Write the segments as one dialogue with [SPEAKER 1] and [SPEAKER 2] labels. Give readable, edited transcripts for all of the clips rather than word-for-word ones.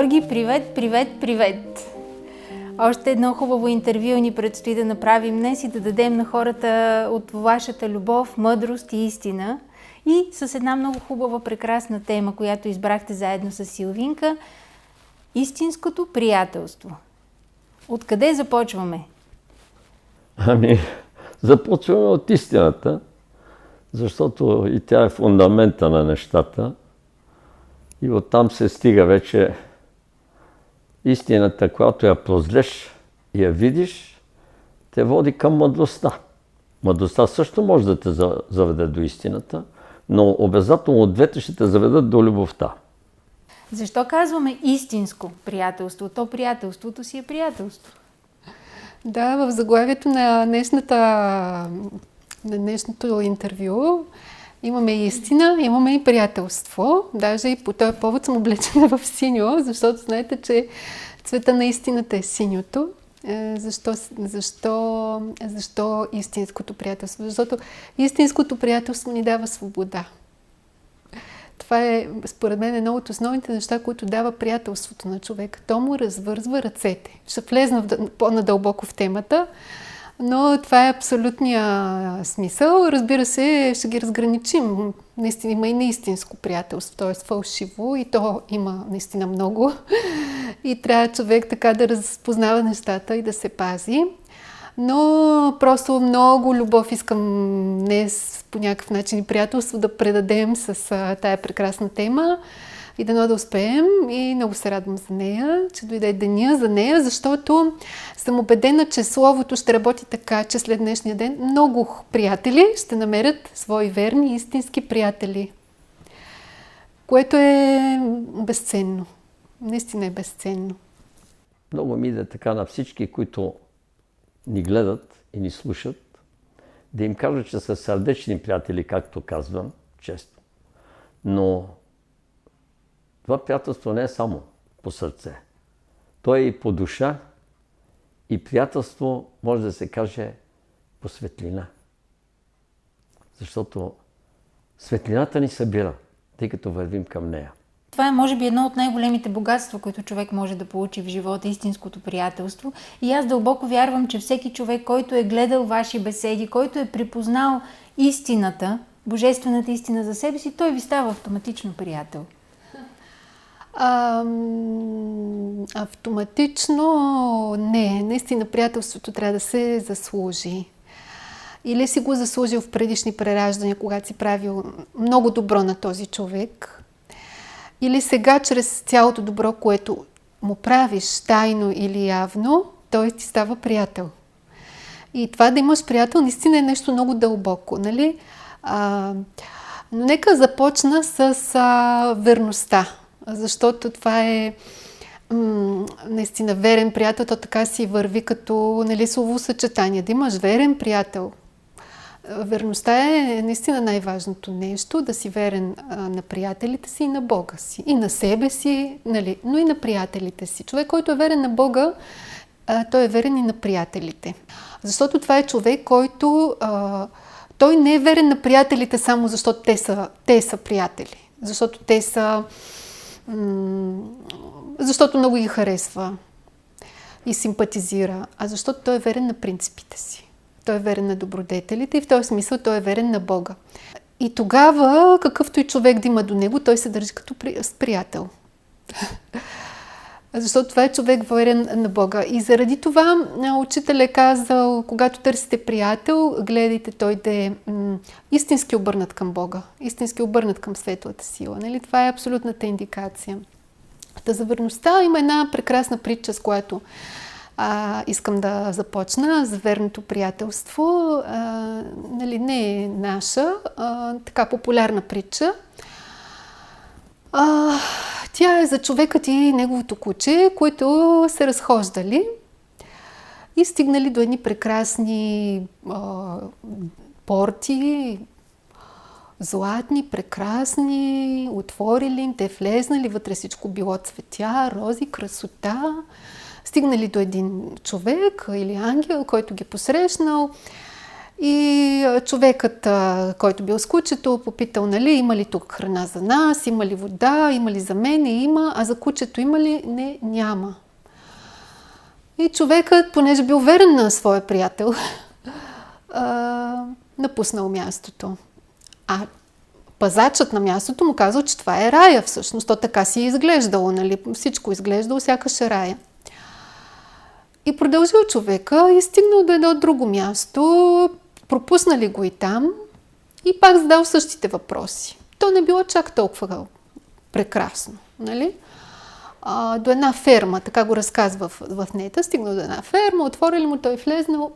[SPEAKER 1] Георги, привет! Още едно хубаво интервю ни предстои да направим днес и да дадем на хората от вашата любов, мъдрост и истина. И с една много хубава, прекрасна тема, която избрахте заедно с Силвинка – истинското приятелство. Откъде започваме?
[SPEAKER 2] Започваме от истината, защото и тя е фундамента на нещата. И оттам се стига вече истината, която я прозреш и я видиш, те води към мъдростта. Мъдростта също може да те заведе до истината, но обязателно от двете ще те заведат до любовта.
[SPEAKER 1] Защо казваме истинско приятелство? То приятелството си е приятелство.
[SPEAKER 3] Да, в заглавието на днешното интервю имаме истина, имаме и приятелство. Даже и по този повод съм облечена в синьо, защото знаете, че цвета на истината е синьото. Защо истинското приятелство? Защото истинското приятелство ни дава свобода. Това е, според мен, едно от основните неща, които дава приятелството на човека. То му развързва ръцете. Ще влезна по-надълбоко в темата, но това е абсолютния смисъл. Разбира се, ще ги разграничим. Наистина има и неистинско приятелство, т.е. фалшиво, и то има наистина много. И трябва човек така да разпознава нещата и да се пази. Но просто много любов искам днес по някакъв начин и приятелство да предадем с тая прекрасна тема и дано да успеем, и много се радвам за нея, че дойде деня за нея, защото съм убедена, че Словото ще работи така, че след днешния ден много приятели ще намерят свои верни, истински приятели, което е безценно. Наистина е безценно.
[SPEAKER 2] Много ми иде така на всички, които ни гледат и ни слушат, да им кажа, че са сърдечни приятели, както казвам често. Но това приятелство не е само по сърце. То е и по душа, и приятелство може да се каже по светлина. Защото светлината ни събира, тъй като вървим към нея.
[SPEAKER 1] Това е, може би, едно от най-големите богатства, които човек може да получи в живота, истинското приятелство. И аз дълбоко вярвам, че всеки човек, който е гледал ваши беседи, който е припознал истината, божествената истина за себе си, той ви става автоматично приятел.
[SPEAKER 3] Автоматично не. Наистина приятелството трябва да се заслужи. Или си го заслужил в предишни прераждания, когато си правил много добро на този човек. Или сега, чрез цялото добро, което му правиш тайно или явно, той ти става приятел. И това да имаш приятел наистина е нещо много дълбоко, нали? Но нека започна с верността, защото това е наистина верен приятел, то така си върви като, нали, словосъчетание. Да имаш верен приятел. Верността е наистина най-важното нещо, да си верен на приятелите си и на Бога си. И на себе си, нали, но и на приятелите си. Човек, който е верен на Бога, той е верен и на приятелите. Защото това е човек, който той не е верен на приятелите само защото те са приятели. Защото те са... защото много ги харесва и симпатизира, а защото той е верен на принципите си. Той е верен на добродетелите и в този смисъл той е верен на Бога. И тогава, какъвто и човек да има до него, той се държи като приятел. Защото това е човек верен на Бога. И заради това учител е казал, когато търсите приятел, гледайте той да е истински обърнат към Бога, истински обърнат към светлата сила. Нали? Това е абсолютната индикация. За верността има една прекрасна притча, с която искам да започна, за верното приятелство. Нали, не е наша, така популярна притча. Тя е за човекът и неговото куче, които се разхождали и стигнали до едни прекрасни порти, златни, прекрасни, отворили им, те влезнали, вътре всичко било цветя, рози, красота. Стигнали до един човек или ангел, който ги посрещнал И човекът, който бил с кучето, попитал, нали, има ли тук храна за нас, има ли вода, има ли за мен? Има, а за кучето има ли? Не, няма. И човекът, понеже бил верен на своя приятел, напуснал мястото. А пазачът на мястото му казал, че това е рая всъщност. То така си е изглеждало, нали? Всичко изглеждало, сякаш е рая. И продължил човека и стигнал до едно друго място, пропуснали го и там и пак задал същите въпроси. То не било чак толкова прекрасно, нали? До една ферма, така го разказва в нета, стигнал до една ферма, отворили му, той влезнал.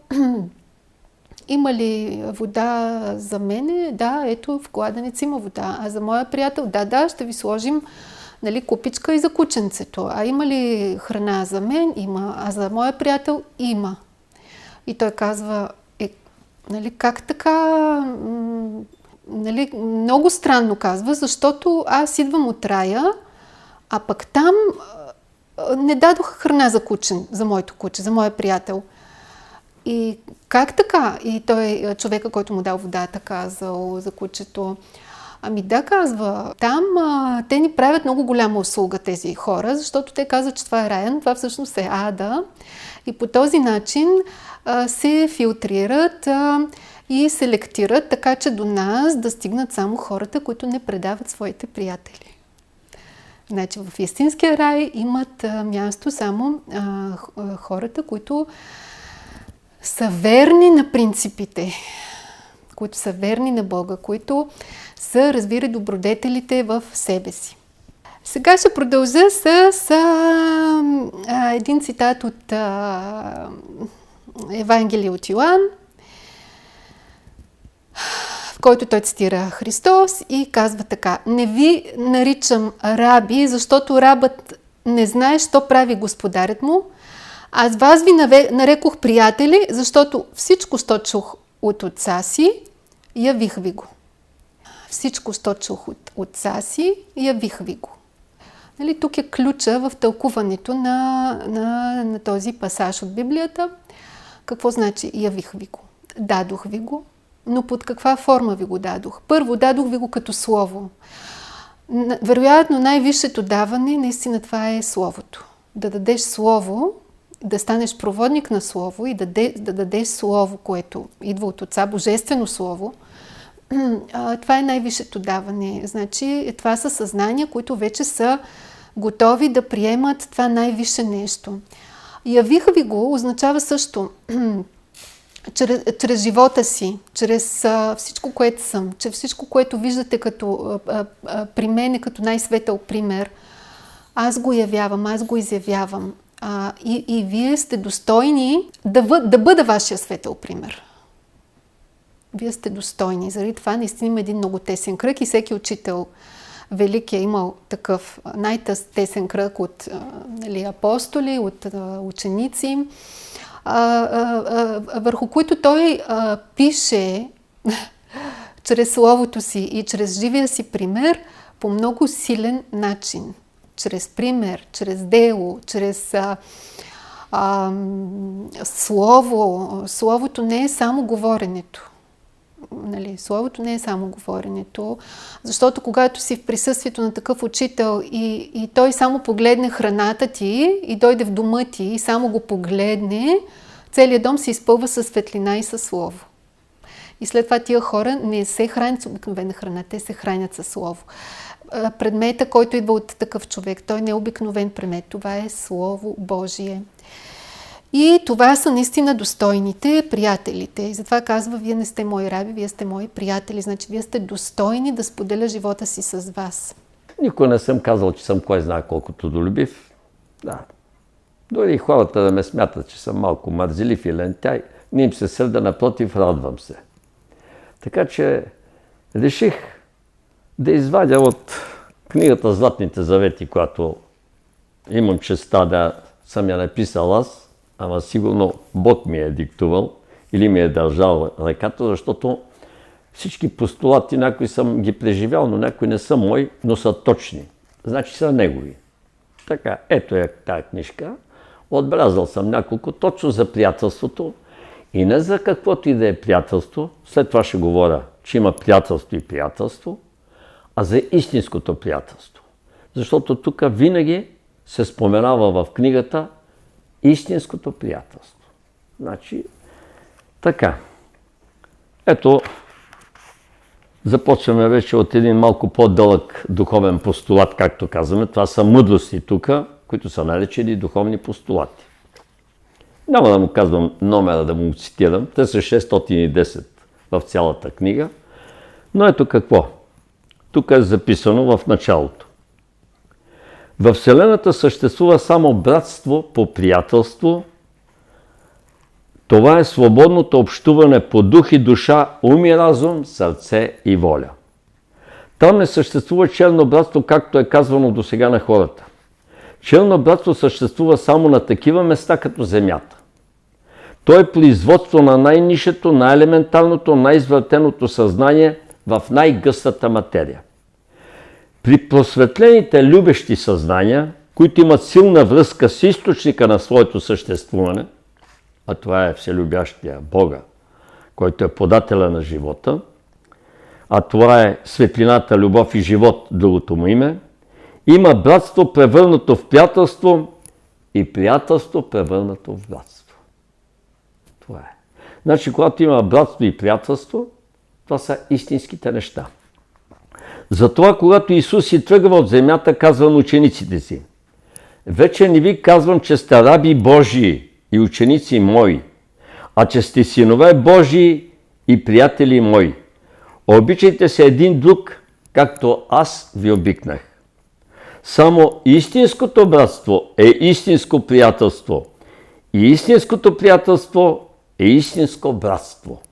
[SPEAKER 3] Има ли вода за мене? Да, ето в кладенец има вода. А за моя приятел? Да, ще ви сложим, нали, купичка и за кученцето. А има ли храна за мен? Има. А за моя приятел? Има. И той казва, нали, как така? Нали, много странно казва, защото аз идвам от рая, а пък там не дадоха храна за моето куче, за моя приятел. И как така? И той, човека, който му дал водата, казал за кучето, ами да, казва, там те ни правят много голяма услуга, тези хора, защото те казват, че това е рая, но това всъщност е ада. И по този начин се филтрират и селектират, така че до нас да стигнат само хората, които не предават своите приятели. Значи в истинския рай имат място само хората, които са верни на принципите, които са верни на Бога, които са развили добродетелите в себе си. Сега ще продължа с един цитат от Евангелие от Йоан, в който той цитира Христос и казва така: не ви наричам раби, защото рабът не знае, що прави господарят му, аз вас ви нарекох приятели, защото всичко, що чух от отца си, явих ви го. Всичко, що чух от отца си, явих ви го. Нали, тук е ключа в тълкуването на този пасаж от Библията. Какво значи явих ви го? Дадох ви го, но под каква форма ви го дадох? Първо, дадох ви го като слово. Вероятно, най-висшето даване, наистина това е словото. Да дадеш слово, да станеш проводник на слово и да дадеш слово, което идва от Отца, божествено слово, това е най-висшето даване. Значи, това са съзнания, които вече са готови да приемат това най-висше нещо. Явих ви го означава също чрез живота си, чрез всичко, което съм, чрез всичко, което виждате при мен като най-светъл пример. Аз го явявам, аз го изявявам. И вие сте достойни да бъда вашия светъл пример. Вие сте достойни. Заради това наистина има един много тесен кръг и всеки учител велик е имал такъв най-тесен кръг от апостоли, от ученици, върху които той пише чрез словото си и чрез живия си пример по много силен начин. Чрез пример, чрез дело, чрез слово. Словото не е само говоренето. Нали, словото не е само говоренето, защото когато си в присъствието на такъв учител и той само погледне храната ти и дойде в дома ти и само го погледне, целият дом се изпълва със светлина и със слово. И след това тия хора не се хранят с обикновена храна, те се хранят със слово. Предмета, който идва от такъв човек, той не е обикновен предмет, това е Слово Божие. И това са наистина достойните, приятелите. И затова казва, вие не сте мои раби, вие сте мои приятели. Значи, вие сте достойни да споделя живота си с вас.
[SPEAKER 2] Никой не съм казал, че съм кой знае колкото долюбив. Да. Дори хората да ме смятат, че съм малко мързелив и лентяй, не им се сърда, напротив, радвам се. Така че реших да извадя от книгата Златните завети, която имам честа да съм я написал аз, ама сигурно Бог ми е диктувал или ми е държал ръката, защото всички постулати, някои съм ги преживял, но някои не са мои, но са точни. Значи са негови. Така, ето е тази книжка. Отбелязал съм няколко точно за приятелството И не за каквото и да е приятелство, след това ще говоря, че има приятелство и приятелство, а за истинското приятелство. Защото тук винаги се споменава в книгата истинското приятелство. Значи, така. Ето, започваме вече от един малко по-дълъг духовен постулат, както казваме. Това са мъдрости тук, които са наречени духовни постулати. Няма да му казвам номера, да му цитирам. Те са 610 в цялата книга. Но ето какво. Тук е записано в началото. Във Вселената съществува само братство по приятелство. Това е свободното общуване по дух и душа, ум и разум, сърце и воля. Там не съществува черно братство, както е казвано досега на хората. Черно братство съществува само на такива места като Земята. То е производство на най-нишето, най-елементарното, най-извъртеното съзнание в най-гъстата материя. При просветлените любещи съзнания, които имат силна връзка с източника на своето съществуване, а това е Вселюбящия Бога, който е подателя на живота, а това е светлината, любов и живот, другото му име, има братство превърнато в приятелство и приятелство превърнато в братство. Това е. Значи, когато има братство и приятелство, това са истинските неща. Затова, когато Исус си тръгва от земята, казва на учениците си: вече не ви казвам, че сте раби Божии и ученици мои, а че сте синове Божии и приятели мои. Обичайте се един друг, както аз ви обикнах. Само истинското братство е истинско приятелство и истинското приятелство е истинско братство.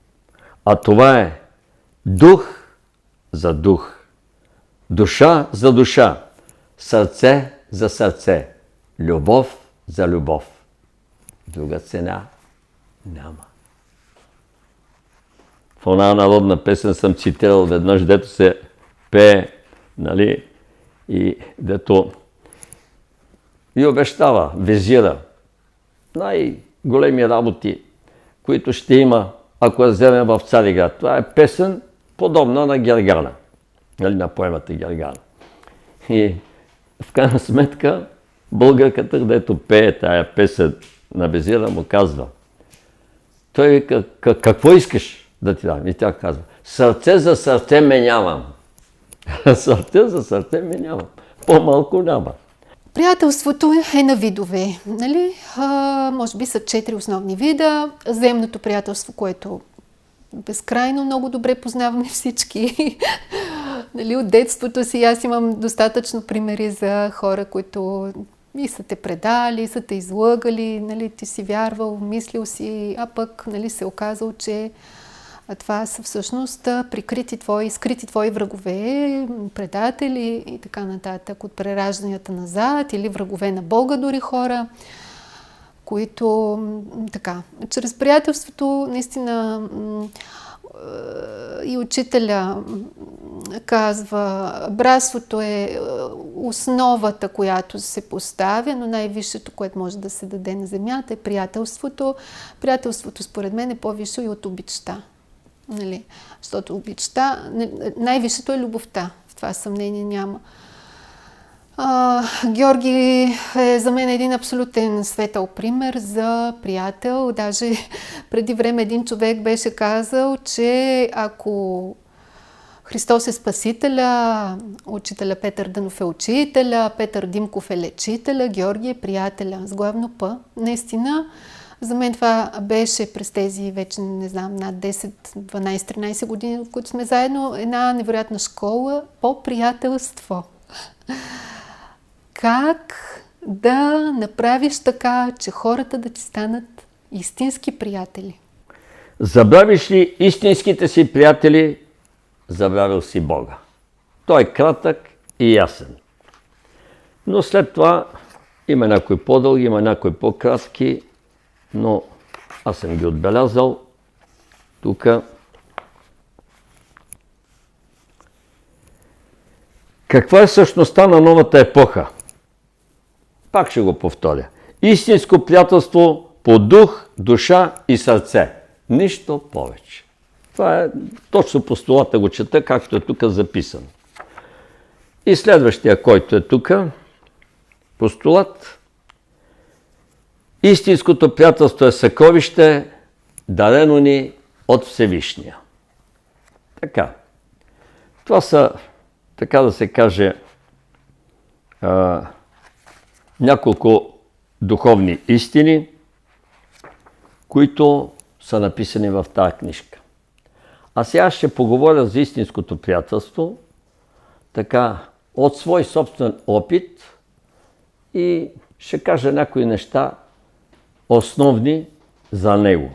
[SPEAKER 2] А това е дух за дух, душа за душа, сърце за сърце, любов за любов. Друга цена няма. В една народна песен съм цитирал веднъж, дето се пее, нали, и дето и обещава, визира най-големи работи, които ще има, ако я вземем в Цариград. Това е песен, подобна на Гергана, нали, на поемата Гергана. И в крайна сметка българката, където пее тая песен на визира, му казва: той вика: какво искаш да ти дам? И тя казва: сърце за сърце ме нямам. Сърце за сърце ме нямам. По-малко няма.
[SPEAKER 3] Приятелството е на видове. Нали? Може би са 4 основни вида. Земното приятелство, което безкрайно много добре познаваме всички. Нали, от детството си аз имам достатъчно примери за хора, които и са те предали, са те излъгали, нали, ти си вярвал, мислил си, а пък, нали, се оказал, че това са всъщност прикрити твои, скрити твои врагове, предатели и така нататък от преражданията назад, или врагове на Бога дори хора, които така. Чрез приятелството наистина и учителя казва, братството е основата, която се поставя, но най-висшето, което може да се даде на земята, е приятелството. Приятелството, според мен, е по-висше и от обичта. Нали? Защото обичта, най-висшето е любовта. В това съмнение няма. Георги е за мен един абсолютен светъл пример за приятел. Даже преди време един човек беше казал, че ако Христос е спасителя, учителя Петър Дънов е учителя, Петър Димков е лечителя, Георги е приятеля с главно П. Наистина, за мен това беше през тези вече, не знам, над 10, 12, 13 години, в които сме заедно, една невероятна школа по приятелство. Как да направиш така, че хората да ти станат истински приятели?
[SPEAKER 2] Забравиш ли истинските си приятели, забравил си Бога. Той е кратък и ясен. Но след това има някои по-дълги, има някои по-кратки, но аз съм ги отбелязал тук. Каква е същността на новата епоха? Пак ще го повторя. Истинско приятелство по дух, душа и сърце. Нищо повече. Това е точно постулата го чета, както е тук записано. И следващия, който е тук, постулат. Истинското приятелство е съкровище, дарено ни от Всевишния. Така. Това са, така да се каже, няколко духовни истини, които са написани в тази книжка. А сега ще поговоря за истинското приятелство, така, от свой собствен опит и ще кажа някои неща основни за него.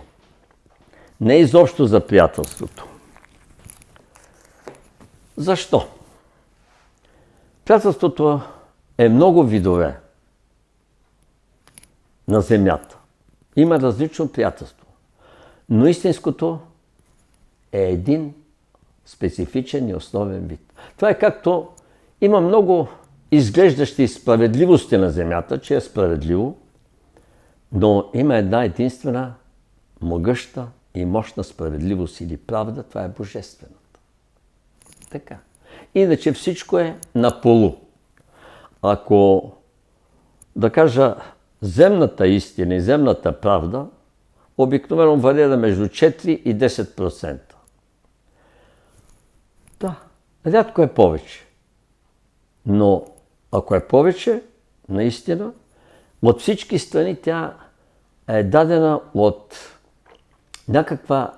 [SPEAKER 2] Не изобщо за приятелството. Защо? Приятелството е много видове на земята. Има различно приятелство. Но истинското е един специфичен и основен вид. Това е както има много изглеждащи справедливости на земята, че е справедливо, но има една единствена могъща и мощна справедливост или правда, това е божествената. Така. Иначе всичко е наполу. Ако, да кажа, земната истина и земната правда обикновено варира между 4 и 10%. Да, рядко е повече. Но ако е повече, наистина, от всички страни тя е дадена от някаква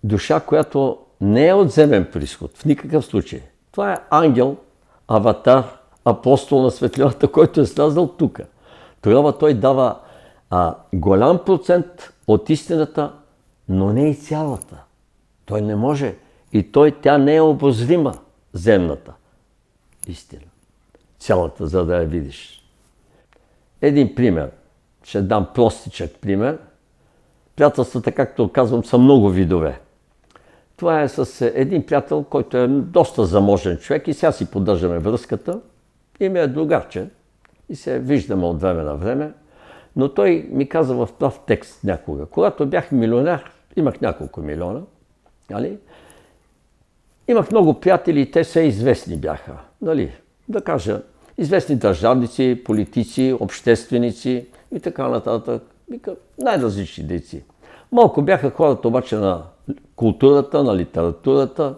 [SPEAKER 2] душа, която не е от земен произход, в никакъв случай. Това е ангел, аватар, апостол на светлината, който е слязал тук. Тогава той дава голям процент от истината, но не и цялата. Той не може. И тя не е обозрима, земната истина. Цялата, за да я видиш. Един пример. Ще дам простичък пример. Приятелствата, както казвам, са много видове. Това е с един приятел, който е доста заможен човек и сега си поддържаме връзката. Име е другарче и се виждаме от време на време. Но той ми каза в прав текст някога. Когато бях милионер, имах няколко милиона, нали? Имах много приятели и те все известни бяха. Нали? Да кажа, известни държавници, политици, общественици и така нататък. Най-различни дейци. Малко бяха хората обаче на културата, на литературата.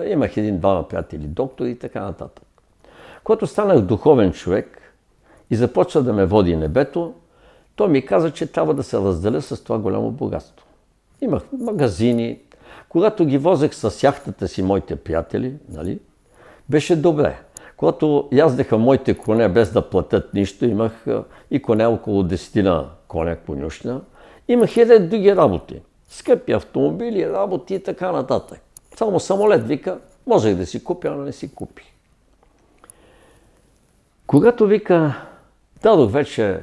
[SPEAKER 2] Имах един-двама приятели, доктори и така нататък. Когато станах духовен човек и започва да ме води небето, той ми каза, че трябва да се разделя с това голямо богатство. Имах магазини. Когато ги возех с яхтата си моите приятели, нали, беше добре. Когато яздеха моите коне без да платят нищо, имах и коне около 10 коня конюшня. Имах и ред други работи. Скъпи автомобили, работи и така нататък. Само самолет, вика, можех да си купя, но не си купих. Когато, вика, дадох вече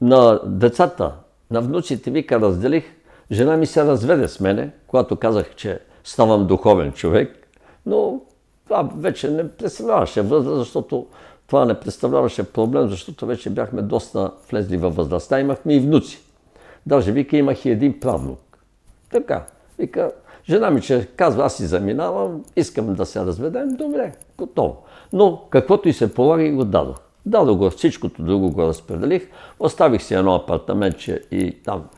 [SPEAKER 2] на децата, на внуците, вика, разделих, жена ми се разведе с мене, когато казах, че ставам духовен човек, но това вече не представляваше възраст, защото това не представляваше проблем, защото вече бяхме доста влезли във възрастта, имахме и внуци. Даже, вика, имах и един правнук. Така, вика, жена ми, че казва, аз си заминавам, искам да се разведем, добре, готово. Но каквото и се полага, го дадох. Дадох го, всичкото друго го разпределих, оставих си едно апартаментче и там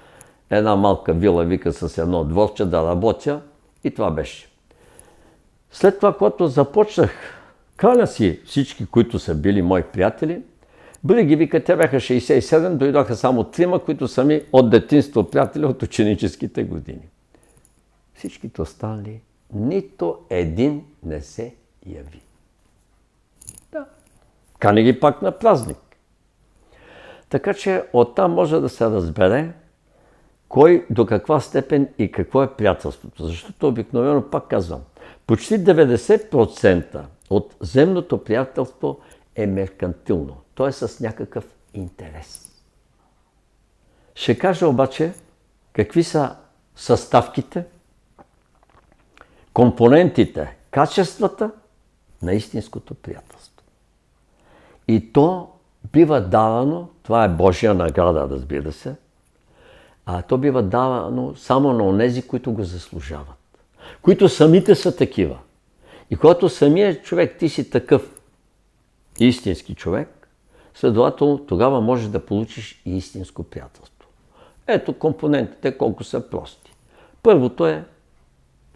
[SPEAKER 2] една малка вила, вика, с едно дворче да работя и това беше. След това, когато започнах, каня си всички, които са били мои приятели, били ги, вика, те бяха 67, дойдоха само 3, които са ми от детинство приятели, от ученическите години. Всичките останали, нито един не се яви. Да. Кани ги пак на празник. Така че оттам може да се разбере кой до каква степен и какво е приятелството. Защото обикновено, пак казвам, почти 90% от земното приятелство е меркантилно. То е с някакъв интерес. Ще кажа обаче какви са съставките, компонентите, качествата на истинското приятелство. И то бива давано, това е Божия награда, разбира се, А то бива давано само на онези, които го заслужават. Които самите са такива. И когато самият човек, ти си такъв истински човек, следователно тогава можеш да получиш и истинско приятелство. Ето компонентите колко са прости. Първото е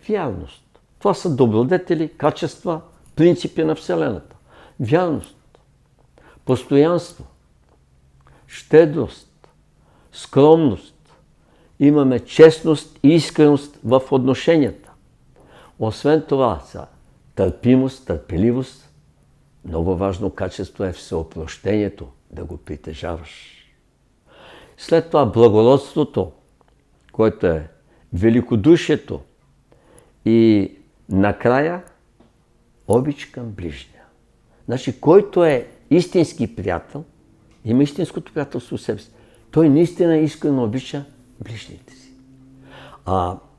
[SPEAKER 2] вярност. Това са добродетели, качества, принципи на Вселената. Вярност, постоянство, щедрост, скромност. Имаме честност и искреност в отношенията. Освен това са търпимост, търпеливост. Много важно качество е всеопрощението, да го притежаваш. След това благородството, което е великодушието, и накрая обич към ближния. Значи, който е истински приятел, има истинското приятелство в себе си. Той наистина искрено обича ближните си.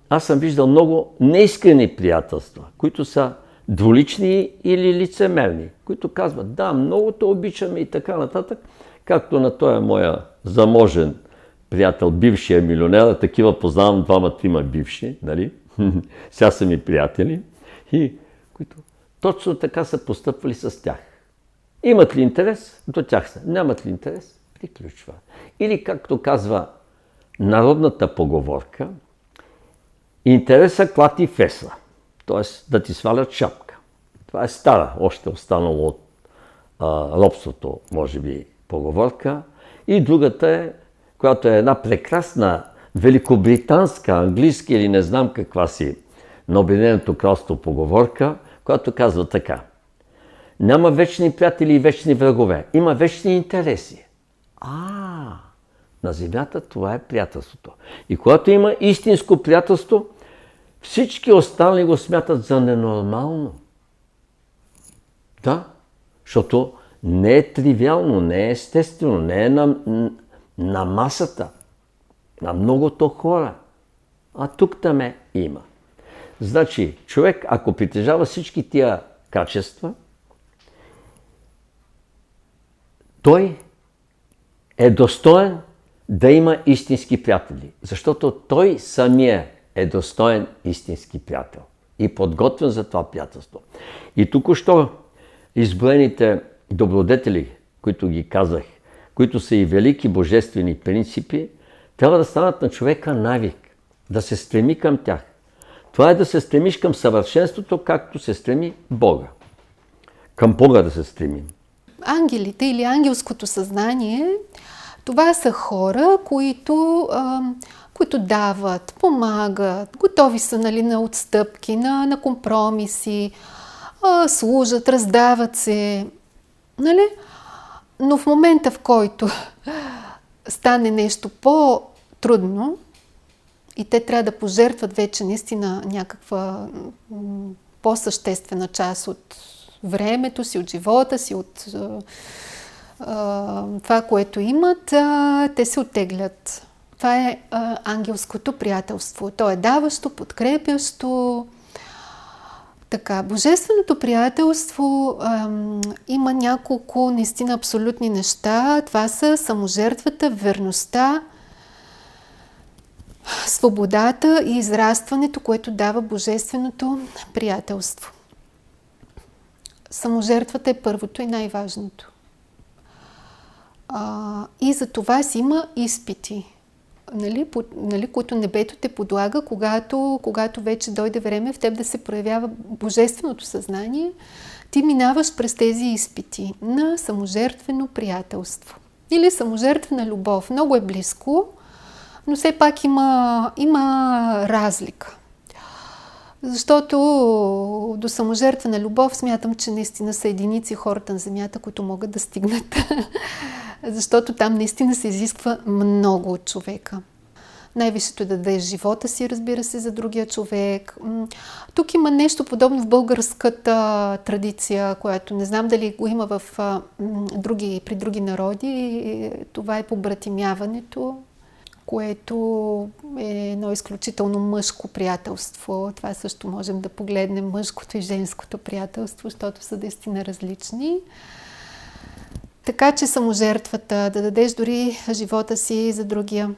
[SPEAKER 2] Аз съм виждал много неискрени приятелства, които са двулични или лицемерни, които казват, да, много те обичаме и така нататък, както на този моя заможен приятел, бившия милионер, такива познавам двама-трима бивши, нали? Сега са ми приятели, и които точно така са постъпвали с тях. Имат ли интерес? До тях са. Нямат ли интерес? Приключва. Или, както казва народната поговорка, интереса клати фесла, т.е. да ти свалят шапка. Това е стара, още останало от робството, може би, поговорка. И другата е, която е една прекрасна великобританска, английска или не знам каква си на Обединеното кралство поговорка, която казва така. Няма вечни приятели и вечни врагове. Има вечни интереси. На земята това е приятелството. И когато има истинско приятелство, всички останали го смятат за ненормално. Да, защото не е тривиално, не е естествено, не е на масата, на многото хора. А тук там има. Значи, човек, ако притежава всички тия качества, той е достоен да има истински приятели. Защото той самия е достоен истински приятел и подготвен за това приятелство. И току-що изброените добродетели, които ги казах, които са и велики божествени принципи, трябва да станат на човека навик, да се стреми към тях. Това е да се стремиш към съвършенството, както се стреми Бога. Към Бога да се стремим.
[SPEAKER 3] Ангелите или ангелското съзнание, това са хора, които дават, помагат, готови са, нали, на отстъпки, на компромиси, служат, раздават се. Нали? Но в момента, в който стане нещо по-трудно и те трябва да пожертват вече наистина някаква по-съществена част от времето си, от живота си, от това, което имат, те се оттеглят. Това е ангелското приятелство. То е даващо, подкрепящо. Така, божественото приятелство има няколко наистина абсолютни неща. Това са саможертвата, верността, свободата и израстването, което дава божественото приятелство. Саможертвата е първото и най-важното. И за това си има изпити, нали, които небето те подлага, когато вече дойде време в теб да се проявява божественото съзнание, ти минаваш през тези изпити на саможертвено приятелство или саможертвена любов. Много е близко, но все пак има разлика. Защото до саможертвена любов смятам, че наистина са единици хората на земята, които могат да стигнат. Защото там наистина се изисква много от човека. Най-висшето е да дадеш живота си, разбира се, за другия човек. Тук има нещо подобно в българската традиция, което не знам дали го има при други народи. Това е побратимяването, което е едно изключително мъжко приятелство. Това също можем да погледнем мъжкото и женското приятелство, защото са наистина различни. Така че саможертвата, да дадеш дори живота си за другия.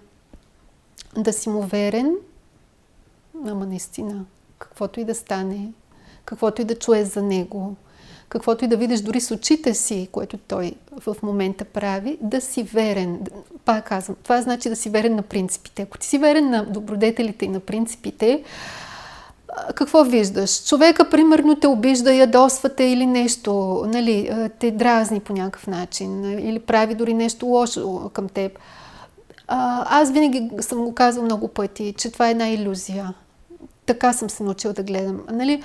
[SPEAKER 3] да си му верен, ама наистина, каквото и да стане, каквото и да чуеш за него, каквото и да видиш дори с очите си, което той в момента прави, да си верен. Пак казвам, това значи да си верен на принципите. Ако ти си верен на добродетелите и на принципите, какво виждаш? Човека, примерно, те обижда, ядосва те или нещо, нали, те дразни по някакъв начин, или прави дори нещо лошо към теб. Аз винаги съм го казвал много пъти, че това е една илюзия. Така съм се научила да гледам. Нали?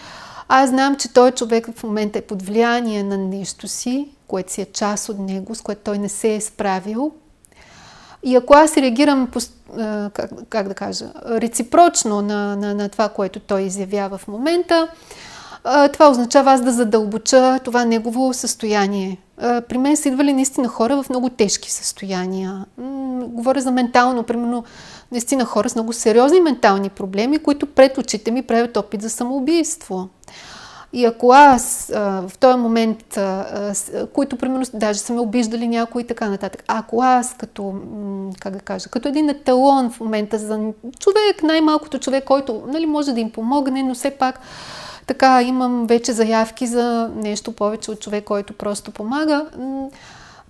[SPEAKER 3] Аз знам, че той човек в момента е под влияние на нещо си, което си е част от него, с което той не се е справил. И ако аз реагирам, как да кажа, реципрочно на това, което той изявява в момента, това означава аз да задълбоча това негово състояние. При мен са идвали наистина хора в много тежки състояния. Говоря за ментално, примерно, наистина хора с много сериозни ментални проблеми, които пред очите ми правят опит за самоубийство. И ако аз в този момент, които примерно даже са ме обиждали някои и така нататък, ако аз като, как да кажа, като един еталон в момента за човек, най-малкото човек, който, нали, може да им помогне, но все пак така имам вече заявки за нещо повече от човек, който просто помага.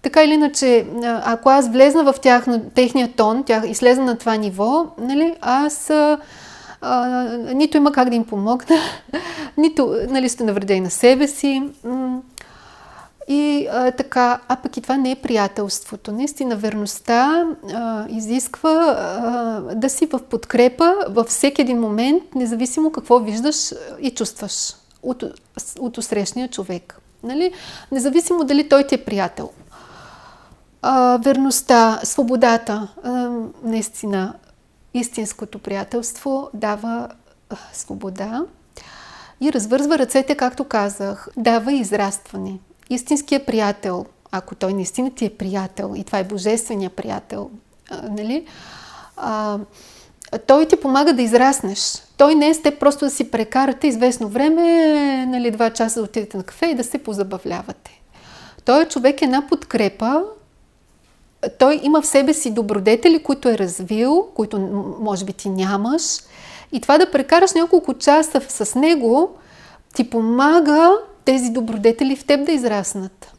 [SPEAKER 3] Така или иначе, ако аз влезна в техния тон и слезна на това ниво, нали, аз нито има как да им помогна, нито, нали, сте навредени на себе си. И така, пък и това не е приятелството. Наистина, верността изисква да си в подкрепа във всеки един момент, независимо какво виждаш и чувстваш от усрещния човек. Нали? Независимо дали той ти е приятел. Верността, свободата, наистина, истинското приятелство дава свобода и развързва ръцете, както казах, дава израстване. Истинският приятел, ако той наистина ти е приятел, и това е божественият приятел, нали, той ти помага да израснеш. Той не е с теб просто да си прекарате известно време, нали, 2 часа да отидете на кафе и да се позабавлявате. Той човек е една подкрепа. Той има в себе си добродетели, които е развил, които може би ти нямаш. И това да прекараш няколко часа с него ти помага тези добродетели в теб да израснат.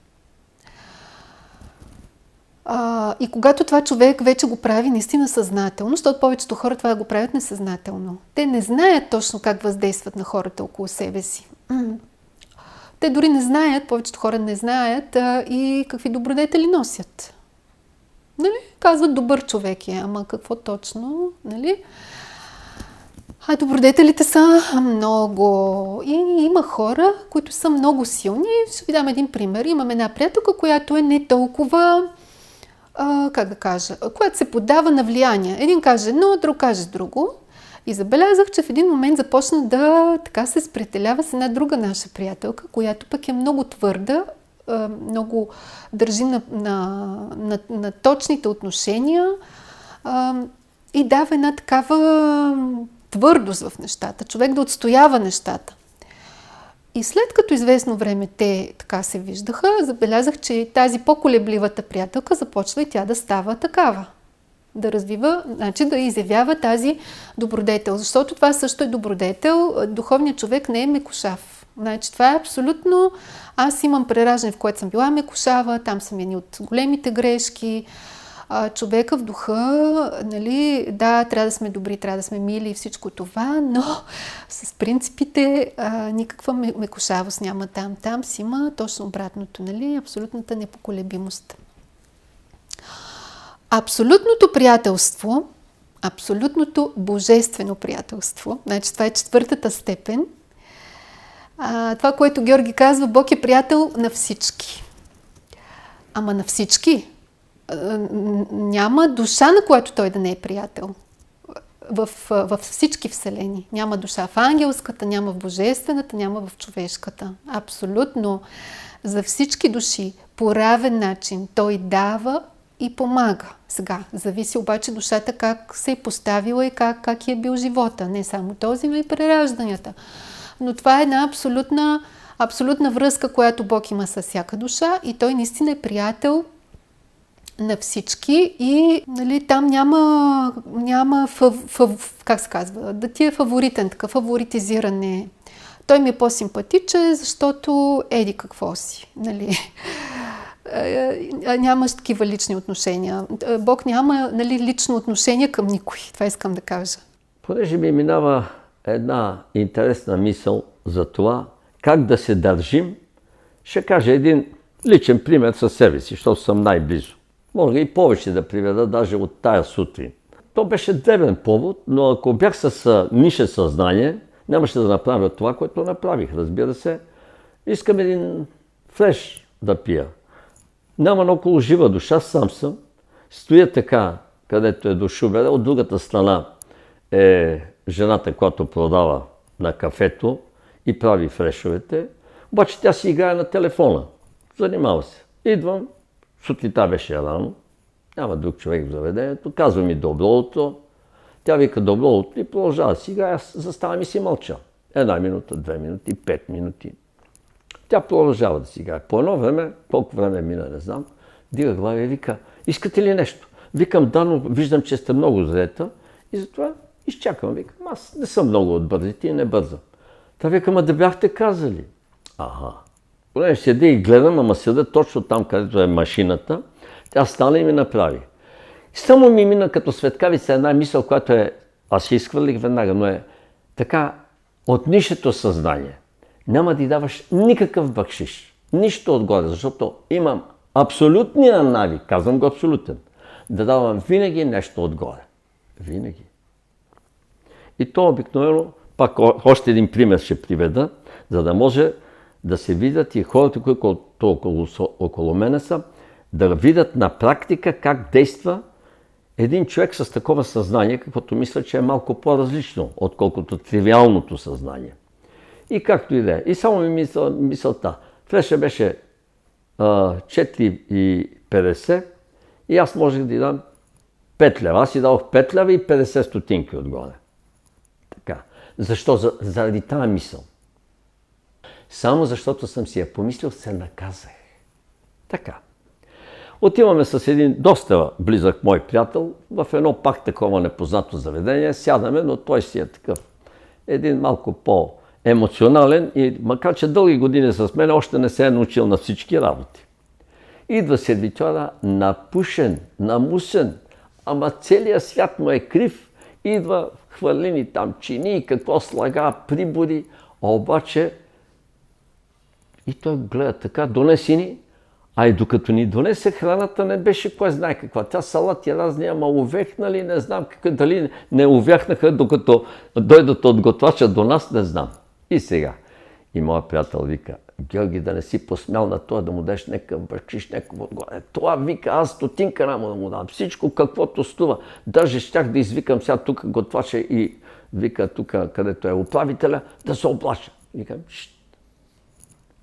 [SPEAKER 3] И когато това човек вече го прави наистина съзнателно, защото повечето хора това го правят несъзнателно. Те не знаят точно как въздействат на хората около себе си. Те дори не знаят, повечето хора не знаят и какви добродетели носят. Нали? Казват, добър човек е, ама какво точно? Нали? Добродетелите са много. И има хора, които са много силни. Ще ви дам един пример. Имам една приятелка, която е не толкова, как да кажа, която се поддава на влияние. Един каже едно, друг каже друго. И забелязах, че в един момент започна да така се сприятелява с една друга наша приятелка, която пък е много твърда, много държи на точните отношения и дава една такава твърдост в нещата, човек да отстоява нещата. И след като известно време те така се виждаха, забелязах, че тази по-колебливата приятелка започва и тя да става такава. Да развива, значи да изявява тази добродетел. Защото това също е добродетел. Духовният човек не е мекушав. Значи това е абсолютно... Аз имам прераждане, в което съм била мекушава, там са едни от големите грешки. Човека в духа, нали, да, трябва да сме добри, трябва да сме мили и всичко това, но с принципите никаква мекушавост няма там. Там си има точно обратното, нали, абсолютната непоколебимост. Абсолютното приятелство, абсолютното божествено приятелство, значи това е 4-та степен. Това, което Георги казва, Бог е приятел на всички. Ама на всички. Няма душа, на която той да не е приятел. В всички вселени. Няма душа в ангелската, няма в божествената, няма в човешката. Абсолютно. За всички души по равен начин той дава и помага. Сега, зависи обаче душата как се е поставила и как е бил живота. Не само този, но и преражданията. Но това е една абсолютна връзка, която Бог има с всяка душа и той наистина е приятел на всички и нали, там няма как се казва, да ти е фаворитен, така фаворитизиране. Той ми е по-симпатичен, защото еди какво си. Нали. Нямаш такива лични отношения. Бог няма нали, лично отношение към никой. Това искам да кажа.
[SPEAKER 2] Понеже ми минава една интересна мисъл за това как да се държим, ще кажа един личен пример със себе си, защото съм най-близо. Мога и повече да приведа, даже от тая сутрин. То беше дребен повод, но ако бях с нише съзнание, нямаше да направя това, което направих. Разбира се, искам един фреш да пия. Няма около жива душа, сам съм. Стоя така, където е до шубера. От другата страна е жената, която продава на кафето и прави фрешовете. Обаче тя си играе на телефона. Занимава се. Идвам, сутринта беше рано, няма друг човек в заведението, казва ми добро утро. Тя вика добро утро и продължава си играе. Аз заставам и си мълча. 1 минута, 2 минути, 5 минути. Тя продължава да си играе. По едно време, колко време мина, не знам, дига глава и вика, искате ли нещо? Викам, да, но виждам, че сте много заета и затова изчаквам. Викам, аз не съм много от бързите и не бързам. Та викам, да бяхте казали. Ага. Понеже седя и гледам, ама седа точно там, където е машината, тя стана и ми направи. Само ми мина като светкавица една мисъл, която е, аз ще изхвърлих веднага, но е така от нишето съзнание. Няма да й даваш никакъв бакшиш, нищо отгоре, защото имам абсолютния навик, казвам го абсолютен, да давам винаги нещо отгоре. Винаги. И то обикновено, пак още един пример ще приведа, за да може да се видят и хората, които около мене са, да видят на практика как действа един човек с такова съзнание, каквото мисля, че е малко по-различно, отколкото тривиалното съзнание. И както и да е. И само ми мисълта. Фреша беше 4,50 и аз можех да й дам 5 лева. Аз си дадох 5 лева и 50 стотинки отгоре. Така. Защо? Заради тази мисъл. Само защото съм си я помислил, се наказах. Така. Отиваме с един доста близък мой приятел в едно пак такова непознато заведение. Сядаме, но той си е такъв. Един малко по-емоционален и макар че дълги години с мен, още не се е научил на всички работи. Идва сервитьора напушен, намусен, ама целият свят му е крив. Идва хвърлени там чини, какво слага, прибори, обаче и той гледа така, донеси ни. А и докато ни донесе храната, не беше кой знае каква. Тя салати разни, ама увехнали, не знам дали не увяхнаха, докато дойдат от готвача до нас, не знам. И сега. И моят приятел вика, Георги, да не си посмял на това, да му дадеш някакъв бъркшиш, някакво отгоре. Това вика, аз стотинка рамо да му дам. Всичко каквото стува. Даже щях да извикам сега тук готвача и вика тук, където е управителя, да се облаша. Викам,